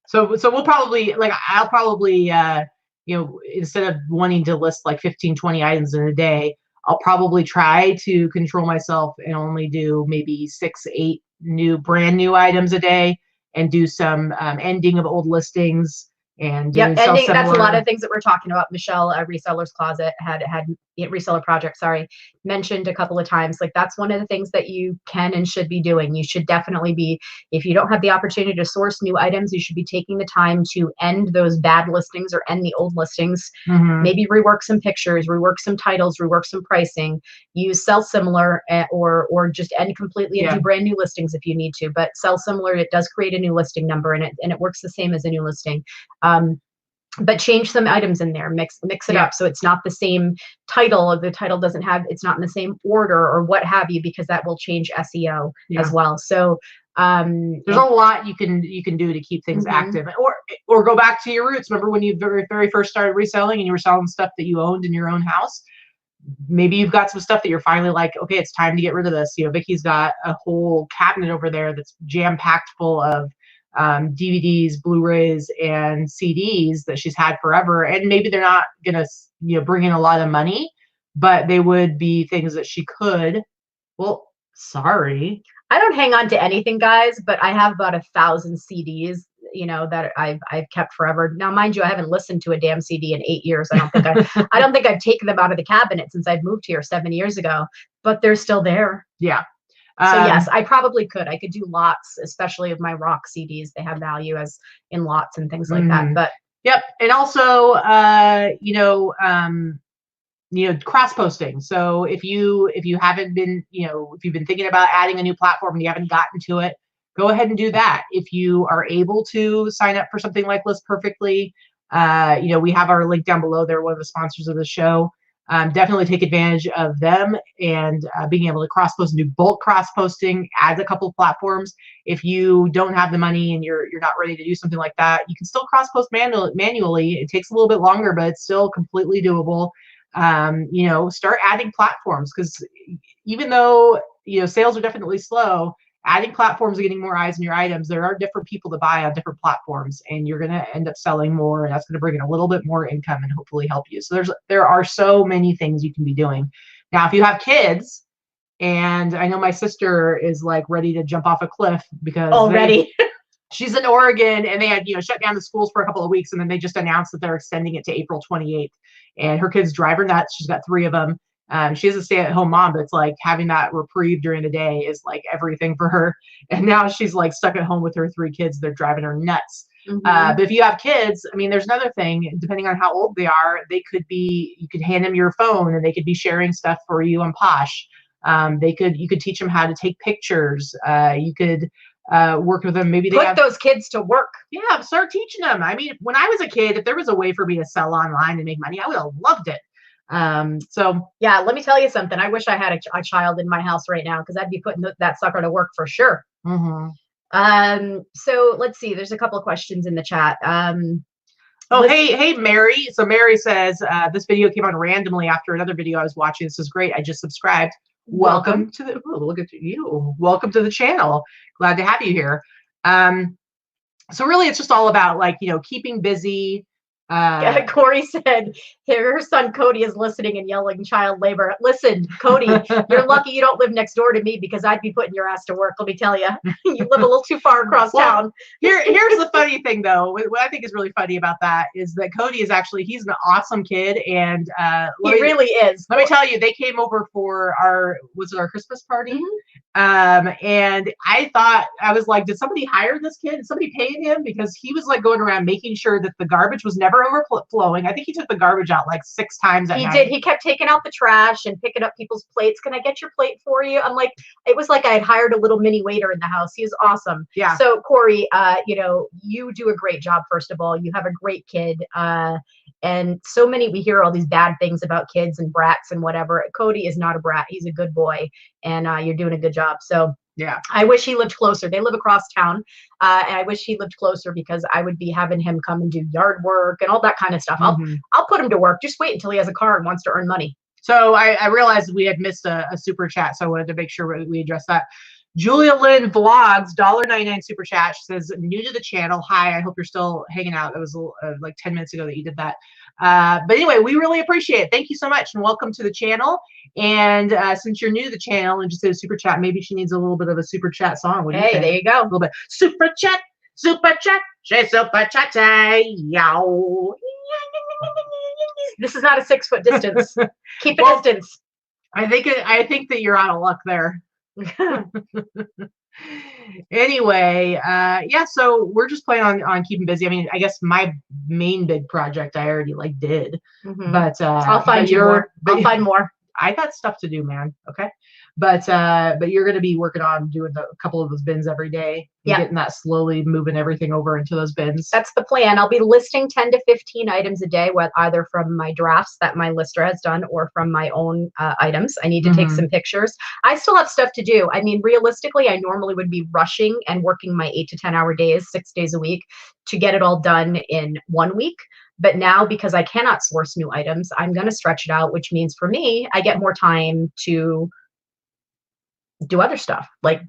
A: So we'll probably, like, I'll probably, you know, instead of wanting to list like 15, 20 items in a day, I'll probably try to control myself and only do maybe 6, 8 brand new items a day, and do some ending of old listings and doing
B: ending. That's a lot of things that we're talking about. Michelle, Resellers Closet had Reseller Project, mentioned a couple of times. Like, that's one of the things that you can and should be doing. You should definitely be, if you don't have the opportunity to source new items, you should be taking the time to end those bad listings or end the old listings. Maybe rework some pictures, rework some titles, rework some pricing, use sell similar, or just end completely and do brand new listings if you need to. But sell similar, it does create a new listing number, and it works the same as a new listing. But change some items in there, mix it up so it's not the same title. The title doesn't have, it's not in the same order or what have you, because that will change SEO as well. So
A: there's a lot you can do to keep things active, or go back to your roots. Remember when you very first started reselling and you were selling stuff that you owned in your own house? Maybe you've got some stuff that you're finally like, okay, it's time to get rid of this. You know, Vicky's got a whole cabinet over there that's jam-packed full of DVDs, Blu-rays, and CDs that she's had forever. And maybe they're not gonna, you know, bring in a lot of money, but they would be things that she could. Well, sorry,
B: I don't hang on to anything, guys, but I have about 1,000 CDs, you know, that I've kept forever. Now, mind you, I haven't listened to a damn CD in 8 years. I don't think I've taken them out of the cabinet since I've moved here 7 years ago, but they're still there.
A: Yeah.
B: So yes, I probably could. I could do lots, especially of my rock CDs. They have value as in lots and things like that. But
A: and also, you know, cross posting. So if you haven't been, you know, if you've been thinking about adding a new platform and you haven't gotten to it, go ahead and do that. If you are able to sign up for something like List Perfectly, you know, we have our link down below. They're one of the sponsors of the show. Definitely take advantage of them and being able to cross post, do bulk cross posting, add a couple of platforms. If you don't have the money and you're not ready to do something like that, you can still cross post manually. It takes a little bit longer, but it's still completely doable. You know, start adding platforms, because even though, you know, sales are definitely slow, adding platforms and getting more eyes on your items, there are different people to buy on different platforms, and you're going to end up selling more, and that's going to bring in a little bit more income and hopefully help you. So there are so many things you can be doing. Now, if you have kids, and I know my sister is like ready to jump off a cliff because
B: already
A: she's in Oregon, and they had, you know, shut down the schools for a couple of weeks, and then they just announced that they're extending it to April 28th. And her kids drive her nuts. She's got 3 of them. She is a stay-at-home mom, but it's like having that reprieve during the day is like everything for her. And now she's like stuck at home with her 3 kids. They're driving her nuts. But if you have kids, I mean, there's another thing. Depending on how old they are, you could hand them your phone, and they could be sharing stuff for you on Posh. You could teach them how to take pictures. You could work with them. Maybe they
B: put those kids to work.
A: Yeah, start teaching them. I mean, when I was a kid, if there was a way for me to sell online and make money, I would have loved it. So
B: yeah, let me tell you something. I wish I had a child in my house right now, because I'd be putting that sucker to work for sure. So let's see. There's a couple of questions in the chat.
A: Hey, Mary. So Mary says, this video came on randomly after another video I was watching. This is great. I just subscribed. Welcome to the, look at you. Welcome to the channel. Glad to have you here. So really it's just all about, like, keeping busy.
B: Corey said her son Cody is listening and yelling child labor. Listen, Cody, you're lucky you don't live next door to me, because I'd be putting your ass to work. Let me tell you, you live a little too far across town.
A: Here's the funny thing, though. What I think is really funny about that is that Cody is he's an awesome kid, and
B: he really is.
A: Let me tell you, they came over for our Christmas party, and I was like, did somebody hire this kid? Did somebody pay him? Because he was like going around making sure that the garbage was never overflowing. I think he took the garbage out like 6 times at night.
B: He did. He kept taking out the trash and picking up people's plates. Can I get your plate for you? I'm like, it was like I had hired a little mini waiter in the house. He was awesome.
A: Yeah.
B: So Corey, you do a great job. First of all, you have a great kid. And so many, we hear all these bad things about kids and brats and whatever. Cody is not a brat. He's a good boy, and you're doing a good job. So
A: yeah,
B: I wish he lived closer. They live across town, and I wish he lived closer, because I would be having him come and do yard work and all that kind of stuff. I'll put him to work. Just wait until he has a car and wants to earn money.
A: So I realized we had missed a super chat, so I wanted to make sure we address that. Julia Lynn Vlogs, $1.99 super chat. She says, new to the channel. Hi, I hope you're still hanging out. It was like 10 minutes ago that you did that. But anyway, we really appreciate it. Thank you so much, and welcome to the channel. And since you're new to the channel and just did a super chat, maybe she needs a little bit of a super chat song. What do you think?
B: There you go.
A: A little bit. Super chat, super chat, super chat, yow.
B: This is not a 6-foot distance. Keep a distance.
A: I think that you're out of luck there. Anyway, yeah, so we're just planning on keeping busy. I mean, I guess my main big project I already did, but
B: I'll find more. I'll find more.
A: I got stuff to do, man. Okay. But you're going to be working on doing a couple of those bins every day.
B: Yeah.
A: Getting that slowly, moving everything over into those bins.
B: That's the plan. I'll be listing 10 to 15 items a day, either from my drafts that my lister has done or from my own items. I need to take some pictures. I still have stuff to do. I mean, realistically, I normally would be rushing and working my 8 to 10 hour days, 6 days a week, to get it all done in 1 week. But now, because I cannot source new items, I'm going to stretch it out, which means for me, I get more time to do other stuff, like,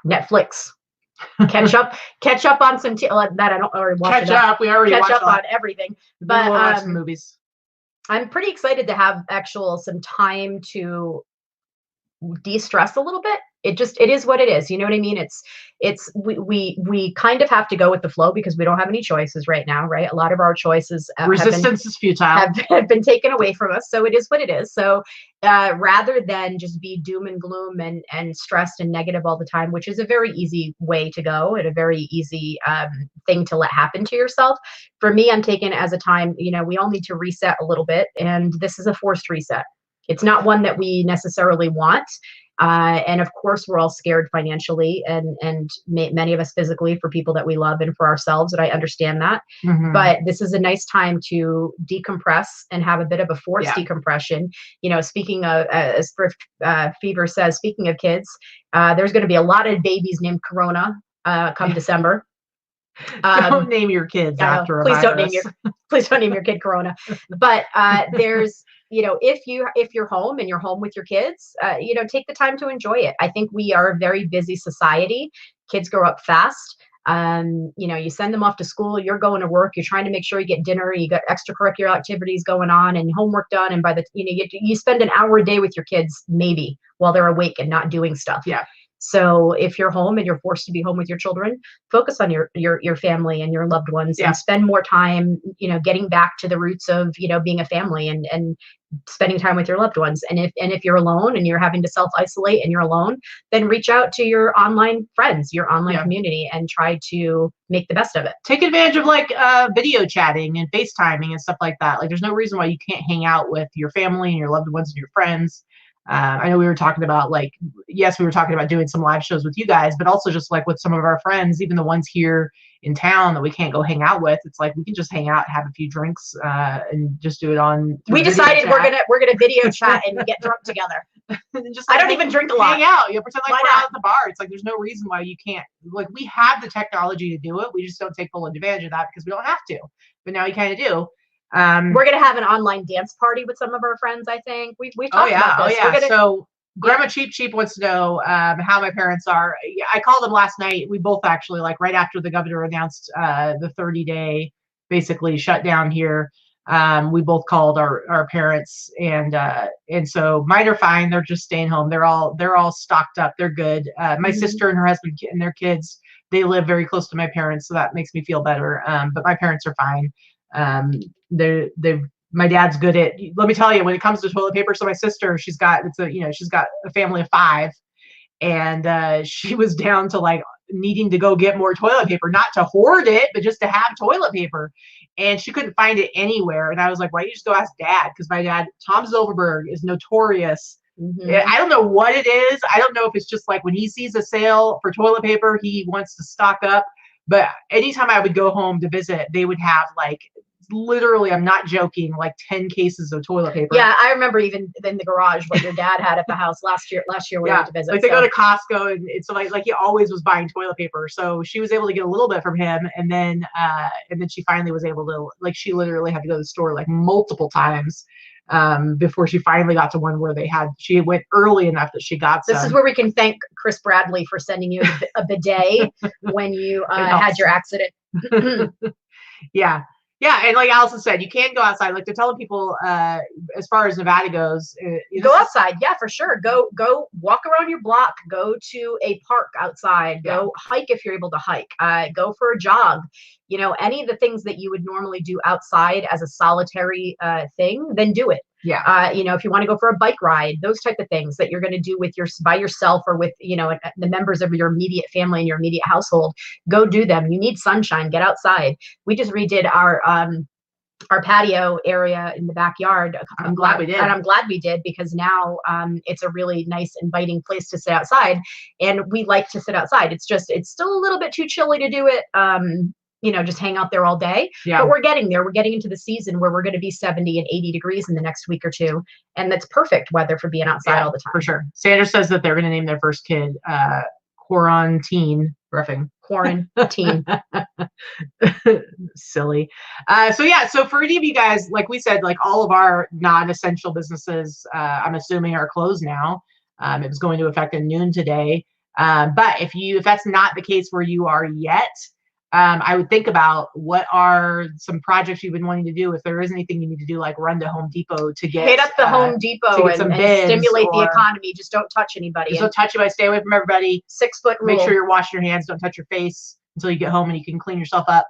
B: Netflix, catch up on some that I don't already watch.
A: Catch up. We already
B: catch
A: watched
B: up on everything. But
A: watch some movies.
B: I'm pretty excited to have some time to de-stress a little bit. It is what it is. You know what I mean? We kind of have to go with the flow, because we don't have any choices right now, right? A lot of our choices
A: resistance is futile,
B: have been taken away from us. So it is what it is. So rather than just be doom and gloom and stressed and negative all the time, which is a very easy way to go and a very easy thing to let happen to yourself. For me, I'm taking it as a time, we all need to reset a little bit. And this is a forced reset. It's not one that we necessarily want. And of course, we're all scared financially and many of us physically, for people that we love and for ourselves. And I understand that. But this is a nice time to decompress and have a bit of a forced decompression. Speaking of, as Fever says, speaking of kids, there's going to be a lot of babies named Corona come December.
A: Don't name your kids after a virus.
B: Please don't name your kid Corona. But there's, if you're home and you're home with your kids, take the time to enjoy it. I think we are a very busy society. Kids grow up fast. You send them off to school, you're going to work, you're trying to make sure you get dinner, you got extracurricular activities going on and homework done. And by the, you spend an hour a day with your kids, maybe, while they're awake and not doing stuff.
A: Yeah.
B: So if you're home and you're forced to be home with your children, focus on your family and your loved ones, and spend more time, getting back to the roots of, being a family and spending time with your loved ones. And if you're alone and you're having to self-isolate and you're alone, then reach out to your online friends, your online community, and try to make the best of it.
A: Take advantage of video chatting and FaceTiming and stuff like that. Like, there's no reason why you can't hang out with your family and your loved ones and your friends. I know we were talking about like, yes, we were talking about doing some live shows with you guys, but also just like with some of our friends, even the ones here in town that we can't go hang out with. It's like we can just hang out, have a few drinks, and just do it on.
B: We decided we're gonna video chat and get drunk together.
A: And just like,
B: I don't even drink a lot.
A: Hang out, pretend like
B: Why
A: we're
B: not?
A: out at the bar. It's like there's no reason why you can't. Like we have the technology to do it. We just don't take full advantage of that because we don't have to. But now you kind of do.
B: We're gonna have an online dance party with some of our friends. I think we've talked about this.
A: Oh yeah. So Grandma Cheap wants to know how my parents are. I called them last night. We both actually, like right after the governor announced the 30-day basically shutdown here. We both called our parents, and so mine are fine. They're just staying home. They're all stocked up. They're good. My sister and her husband and their kids, they live very close to my parents, so that makes me feel better. But my parents are fine. My dad's good at, let me tell you, when it comes to toilet paper. So my sister, she's got a family of 5, and she was down to like needing to go get more toilet paper, not to hoard it, but just to have toilet paper. And she couldn't find it anywhere. And I was like, why don't you just go ask Dad? Because my dad, Tom Zilverberg, is notorious. I don't know what it is. I don't know if it's just like when he sees a sale for toilet paper, he wants to stock up. But anytime I would go home to visit, they would have like, literally, I'm not joking, like 10 cases of toilet paper.
B: Yeah, I remember even in the garage what your dad had at the house last year we went to visit.
A: Like they go to Costco, and it's like he always was buying toilet paper. So she was able to get a little bit from him, and then she finally was able to, like, she literally had to go to the store like multiple times before she finally got to one where she went early enough that she got some.
B: This is where we can thank Chris Bradley for sending you a bidet when you had your accident.
A: Yeah. Yeah, and like Allison said, you can go outside. Like they're telling people, as far as Nevada goes,
B: go outside. Yeah, for sure. Go walk around your block. Go to a park outside. Go hike if you're able to hike. Go for a jog. Any of the things that you would normally do outside as a solitary thing, then do it.
A: Yeah.
B: If you want to go for a bike ride, those type of things that you're going to do by yourself or with, the members of your immediate family and your immediate household, go do them. You need sunshine, get outside. We just redid our patio area in the backyard.
A: I'm glad we did.
B: And I'm glad we did, because now it's a really nice, inviting place to sit outside. And we like to sit outside. It's still a little bit too chilly to do it. Just hang out there all day.
A: Yeah.
B: But we're getting there. We're getting into the season where we're going to be 70 and 80 degrees in the next week or two. And that's perfect weather for being outside all the time.
A: For sure. Sandra says that they're going to name their first kid Quarantine. Roughing.
B: Quarantine.
A: Silly. So for any of you guys, like we said, like all of our non-essential businesses, I'm assuming are closed now. It was going to affect at noon today. But if that's not the case where you are yet, I would think about what are some projects you've been wanting to do. If there is anything you need to do, like run to Home Depot to get.
B: Hit up the Home Depot and stimulate the economy. Just don't touch anody.
A: Just don't touch anybody. Stay away from everybody.
B: 6-foot rule.
A: Make sure you're washing your hands. Don't touch your face until you get home and you can clean yourself up.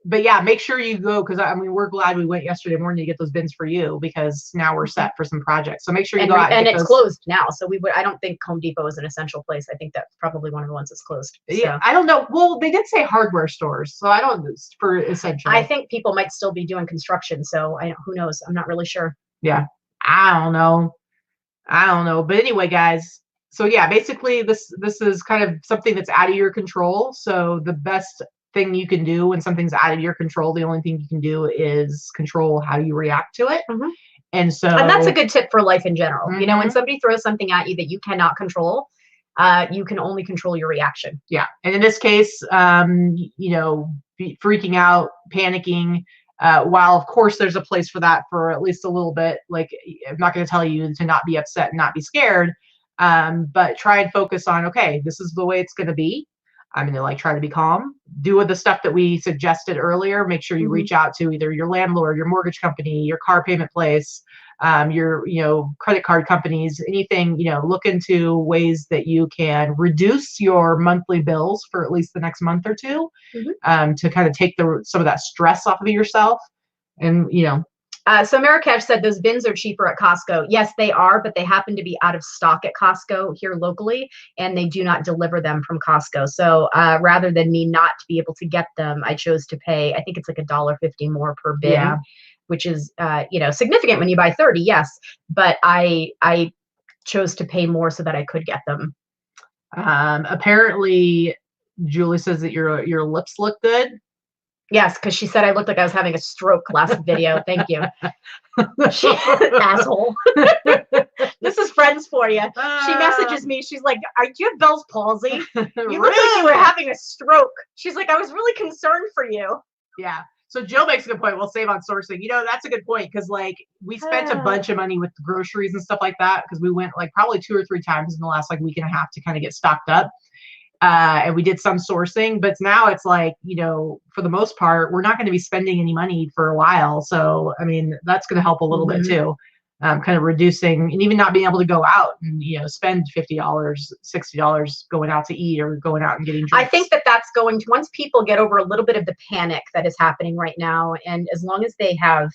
A: But yeah, make sure you go, because we're glad we went yesterday morning to get those bins for you, because now we're set for some projects. So make sure you go out.
B: And it's closed now, so I don't think Home Depot is an essential place. I think that's probably one of the ones that's closed. So.
A: Yeah, I don't know. Well, they did say hardware stores, so I don't for essential.
B: I think people might still be doing construction, so who knows? I'm not really sure.
A: Yeah, I don't know. But anyway, guys. So yeah, basically this is kind of something that's out of your control. So the best thing you can do when something's out of your control, the only thing you can do is control how you react to it.
B: Mm-hmm.
A: And
B: that's a good tip for life in general. Mm-hmm. When somebody throws something at you that you cannot control, you can only control your reaction.
A: Yeah. And in this case, freaking out, panicking, while of course there's a place for that for at least a little bit. Like, I'm not going to tell you to not be upset and not be scared, but try and focus on, okay, this is the way it's going to be. I'm going to try to be calm, do the stuff that we suggested earlier. Make sure you reach out to either your landlord, your mortgage company, your car payment place, your, credit card companies, anything, look into ways that you can reduce your monthly bills for at least the next month or two, to kind of take some of that stress off of yourself. And,
B: so Marrakesh said those bins are cheaper at Costco. Yes, they are, but they happen to be out of stock at Costco here locally, and they do not deliver them from Costco. So rather than me not be able to get them, I chose to pay, I think it's like $1.50 more per bin. which is, you know, significant when you buy 30, yes, but I chose to pay more so that I could get them.
A: Apparently Julie says that your lips look good.
B: Yes, because she said I looked like I was having a stroke last video. Thank you. Asshole. This is friends for you. She messages me. She's like, do you have Bell's palsy? You look like you were having a stroke. She's like, I was really concerned for you.
A: Yeah. So Jill makes a good point. We'll save on sourcing. You know, that's a good point because like we spent a bunch of money with groceries and stuff like that because we went like probably 2 or 3 times in the last like week and a half to kind of get stocked up. And we did some sourcing, but now it's like, you know, for the most part, we're not going to be spending any money for a while. So, I mean, that's going to help a little bit too, kind of reducing and even not being able to go out and, you know, spend $50, $60 going out to eat or going out and getting drinks.
B: I think that that's going to, once people get over a little bit of the panic that is happening right now, and as long as they have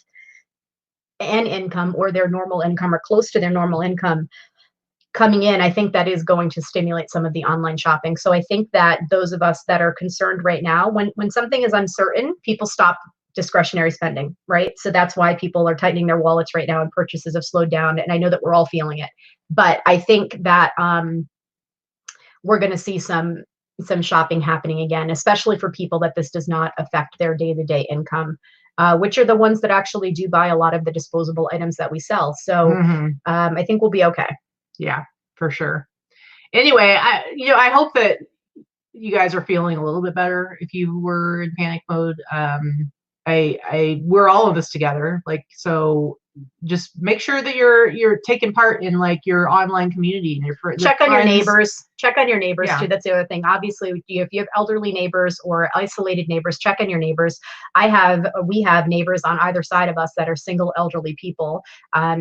B: an income or their normal income or close to their normal income coming in, I think that is going to stimulate some of the online shopping. So I think that those of us that are concerned right now, when something is uncertain, people stop discretionary spending, right? So that's why people are tightening their wallets right now and purchases have slowed down. And I know that we're all feeling it, but I think that we're going to see some shopping happening again, especially for people that this does not affect their day-to-day income, which are the ones that actually do buy a lot of the disposable items that we sell. So I think we'll be okay.
A: Yeah, for sure. Anyway, I hope that you guys are feeling a little bit better if you were in panic mode. We're all of this together. Like, so just make sure that you're taking part in like your online community and your
B: check on your neighbors. Check on your neighbors too. That's the other thing. Obviously, if you have elderly neighbors or isolated neighbors, check on your neighbors. We have neighbors on either side of us that are single elderly people.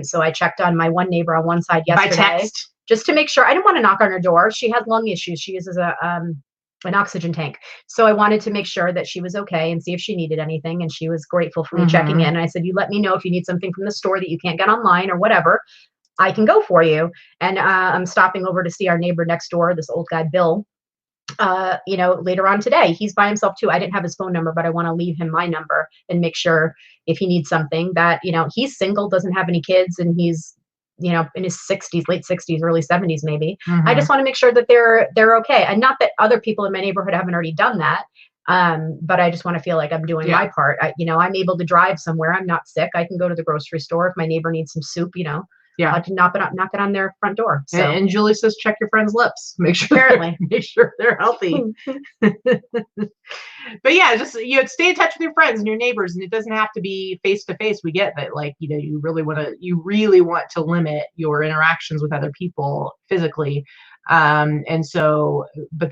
B: So I checked on my one neighbor on one side yesterday.
A: By text?
B: Just to make sure. I didn't want to knock on her door. She has lung issues. She uses an oxygen tank. So I wanted to make sure that she was okay and see if she needed anything. And she was grateful for me checking in. And I said, you let me know if you need something from the store that you can't get online or whatever, I can go for you. And I'm stopping over to see our neighbor next door, this old guy, Bill, you know, later on today. He's by himself too. I didn't have his phone number, but I want to leave him my number and make sure if he needs something that, you know, he's single, doesn't have any kids, and he's, you know, in his 60s, late 60s, early 70s, maybe. I just want to make sure that they're okay. And not that other people in my neighborhood haven't already done that. But I just want to feel like I'm doing my part. I'm able to drive somewhere. I'm not sick. I can go to the grocery store. If my neighbor needs some soup, you know, I'll knock it on their front door. So.
A: And Julie says, check your friends' lips. Make sure they're healthy. But yeah, just, stay in touch with your friends and your neighbors, and it doesn't have to be face to face. We get that, like, you really want to limit your interactions with other people physically. And so, but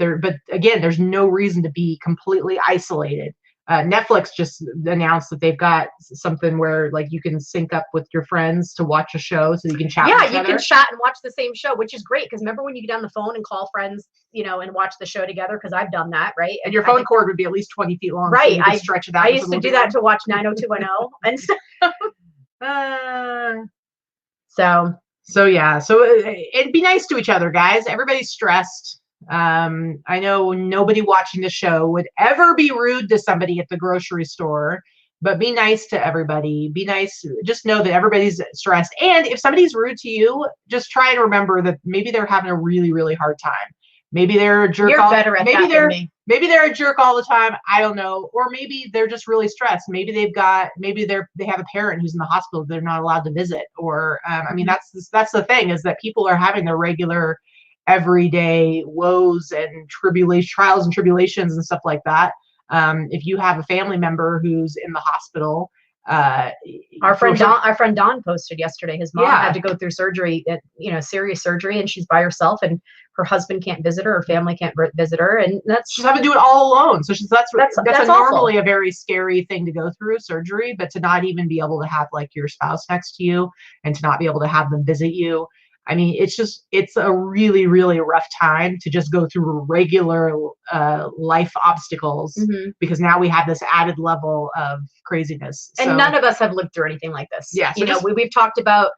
A: again, there's no reason to be completely isolated. Netflix just announced that they've got something where like you can sync up with your friends to watch a show, so you can chat.
B: Yeah, you can chat and watch the same show, which is great. Because remember when you get on the phone and call friends, and watch the show together? Because I've done that, right?
A: And your phone cord would be at least 20 feet long.
B: Right.
A: So you could stretch it out.
B: I used to do that to watch 90210 and stuff.
A: So yeah. So it'd be nice to each other, guys. Everybody's stressed. I know nobody watching the show would ever be rude to somebody at the grocery store, but be nice to everybody. Be nice. Just know that everybody's stressed. And if somebody's rude to you, just try and remember that maybe they're having a really, really hard time. Maybe they're a jerk.
B: You're better at that than me.
A: Maybe they're a jerk all the time. I don't know. Or maybe they're just really stressed. Maybe they have a parent who's in the hospital they're not allowed to visit. Or I mean, that's the thing, is that people are having their regular everyday woes and trials and tribulations and stuff like that. If you have a family member who's in the hospital,
B: our friend Dawn posted yesterday. His mom had to go through surgery, serious surgery, and she's by herself, and her husband can't visit her, her family can't visit her, and
A: she's having to do it all alone. So that's normally
B: awful.
A: A very scary thing to go through, surgery, but to not even be able to have like your spouse next to you and to not be able to have them visit you. I mean, it's a really, really rough time to just go through regular life obstacles, because now we have this added level of craziness.
B: And none of us have lived through anything like this.
A: Yeah. So
B: we've talked about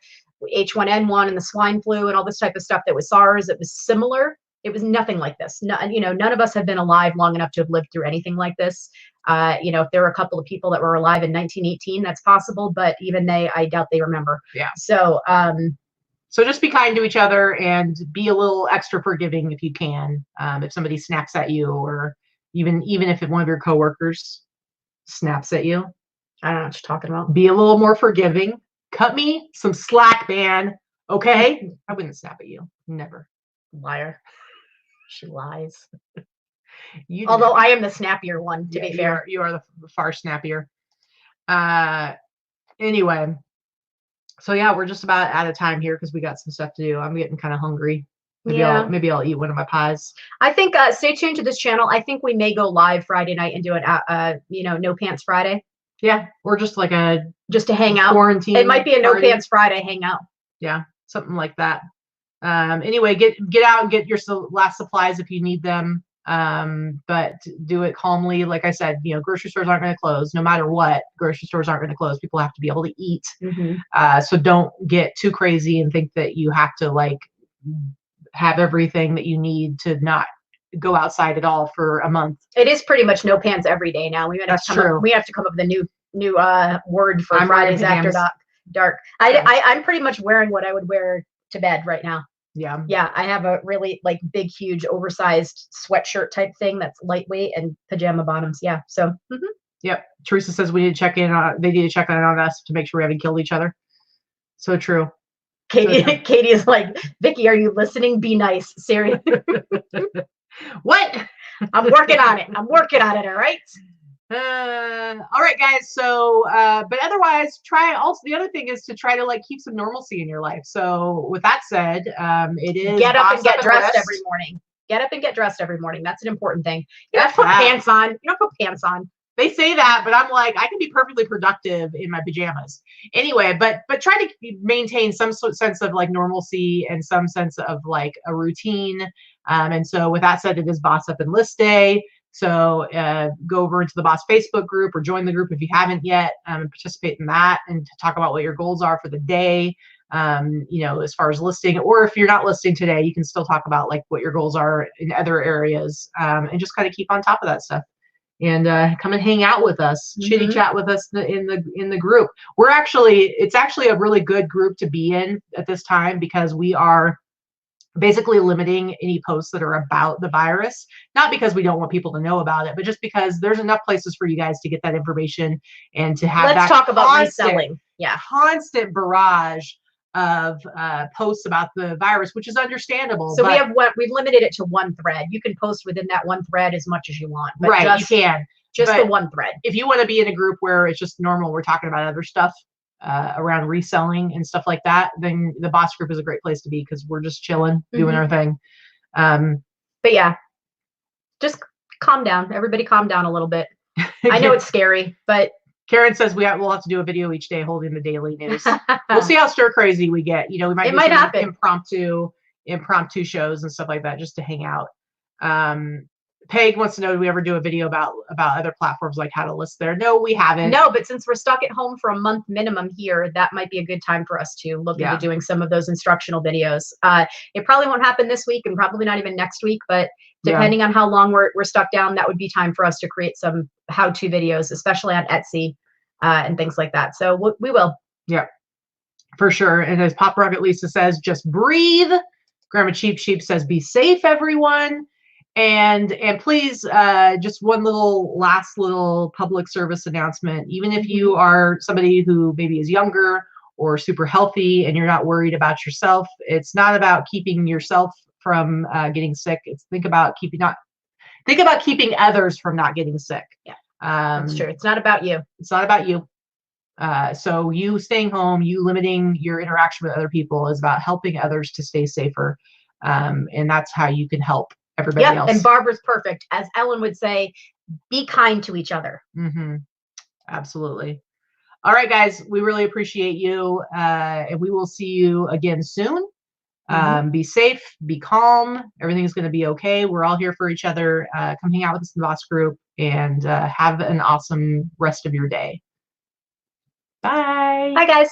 B: H1N1 and the swine flu and all this type of stuff that was SARS. It was similar. It was nothing like this. None of us have been alive long enough to have lived through anything like this. You know, if there were a couple of people that were alive in 1918, that's possible, but even I doubt they remember.
A: Yeah.
B: So,
A: so just be kind to each other and be a little extra forgiving if you can. If somebody snaps at you, or even if one of your coworkers snaps at you,
B: I don't know what you're talking about.
A: be a little more forgiving. Cut me some slack, man. Okay? I wouldn't snap at you. Never.
B: Liar. She lies.
A: Although
B: I am the snappier one, to be fair.
A: You are the far snappier. Anyway. So yeah, we're just about out of time here because we got some stuff to do. I'm getting kind of hungry. Maybe I'll eat one of my pies.
B: I think stay tuned to this channel. I think we may go live Friday night and do it you know, No Pants Friday.
A: Yeah, or just like a
B: hang out.
A: Quarantine.
B: It might be a
A: party.
B: No Pants Friday hangout.
A: Yeah, something like that. Anyway, get out and get your last supplies if you need them. But do it calmly. Like I said, you know, grocery stores aren't going to close no matter what. Grocery stores aren't going to close. People have to be able to eat. So don't get too crazy and think that you have to like have everything that you need to not go outside at all for a month.
B: It is pretty much no pants every day now. We have to come up with a new word for Fridays after dark. I'm pretty much wearing what I would wear to bed right now.
A: Yeah.
B: Yeah, I have a really like big, huge, oversized sweatshirt type thing that's lightweight and pajama bottoms. Yeah. So.
A: Yep. Teresa says we need to check in. They need to check in on us to make sure we haven't killed each other. So true.
B: Katie is like, Vicky, are you listening? Be nice. Seriously.
A: What?
B: I'm working on it. All right.
A: All right, guys. So, but otherwise, the other thing is to try to like keep some normalcy in your life. So with that said, it is
B: get up and get dressed every morning. Get up and get dressed every morning. That's an important thing. You don't put pants on. You don't put pants on.
A: They say that, but I'm like, I can be perfectly productive in my pajamas. Anyway, but try to maintain some sense of like normalcy and some sense of like a routine. And so with that said, it is Boss Up and List Day. So go over into the Boss Facebook group or join the group if you haven't yet, and participate in that and talk about what your goals are for the day. You know, as far as listing, or if you're not listing today, you can still talk about like what your goals are in other areas, and just kind of keep on top of that stuff. And come and hang out with us, chitty chat with us in the group. It's actually a really good group to be in at this time because we are basically limiting any posts that are about the virus, not because we don't want people to know about it, but just because there's enough places for you guys to get that information and to have
B: Let's talk about reselling. Yeah,
A: constant barrage of posts about the virus, which is understandable.
B: So we've limited it to one thread. You can post within that one thread as much as you want. But
A: right, you can.
B: Just the one thread.
A: If you want to be in a group where it's just normal, we're talking about other stuff around reselling and stuff like that, then the Boss group is a great place to be because we're just chilling, doing our thing.
B: But yeah, just calm down. Everybody calm down a little bit. I know it's scary, but
A: Karen says we'll have to do a video each day holding the daily news. We'll see how stir crazy we get. You know, we might happen. impromptu shows and stuff like that just to hang out. Peg wants to know, do we ever do a video about other platforms, like how to list there? No, we haven't.
B: No, but since we're stuck at home for a month minimum here, that might be a good time for us to look into doing some of those instructional videos. It probably won't happen this week and probably not even next week, but depending on how long we're stuck down, that would be time for us to create some how-to videos, especially on Etsy and things like that. So we will. Yeah,
A: for sure. And as Pop Rocket Lisa says, just breathe. Grandma Cheap Sheep says, be safe, everyone. And please, just one last little public service announcement. Even if you are somebody who maybe is younger or super healthy and you're not worried about yourself, it's not about keeping yourself from getting sick. It's think about keeping others from not getting sick.
B: Yeah, that's true. It's not about you.
A: It's not about you. So you staying home, you limiting your interaction with other people is about helping others to stay safer. And that's how you can help everybody else.
B: And Barbara's perfect. As Ellen would say, be kind to each other.
A: Absolutely. All right, guys, we really appreciate you. And we will see you again soon. Be safe, be calm. Everything's going to be okay. We're all here for each other. Come hang out with us in the Boss group and have an awesome rest of your day. Bye.
B: Bye, guys.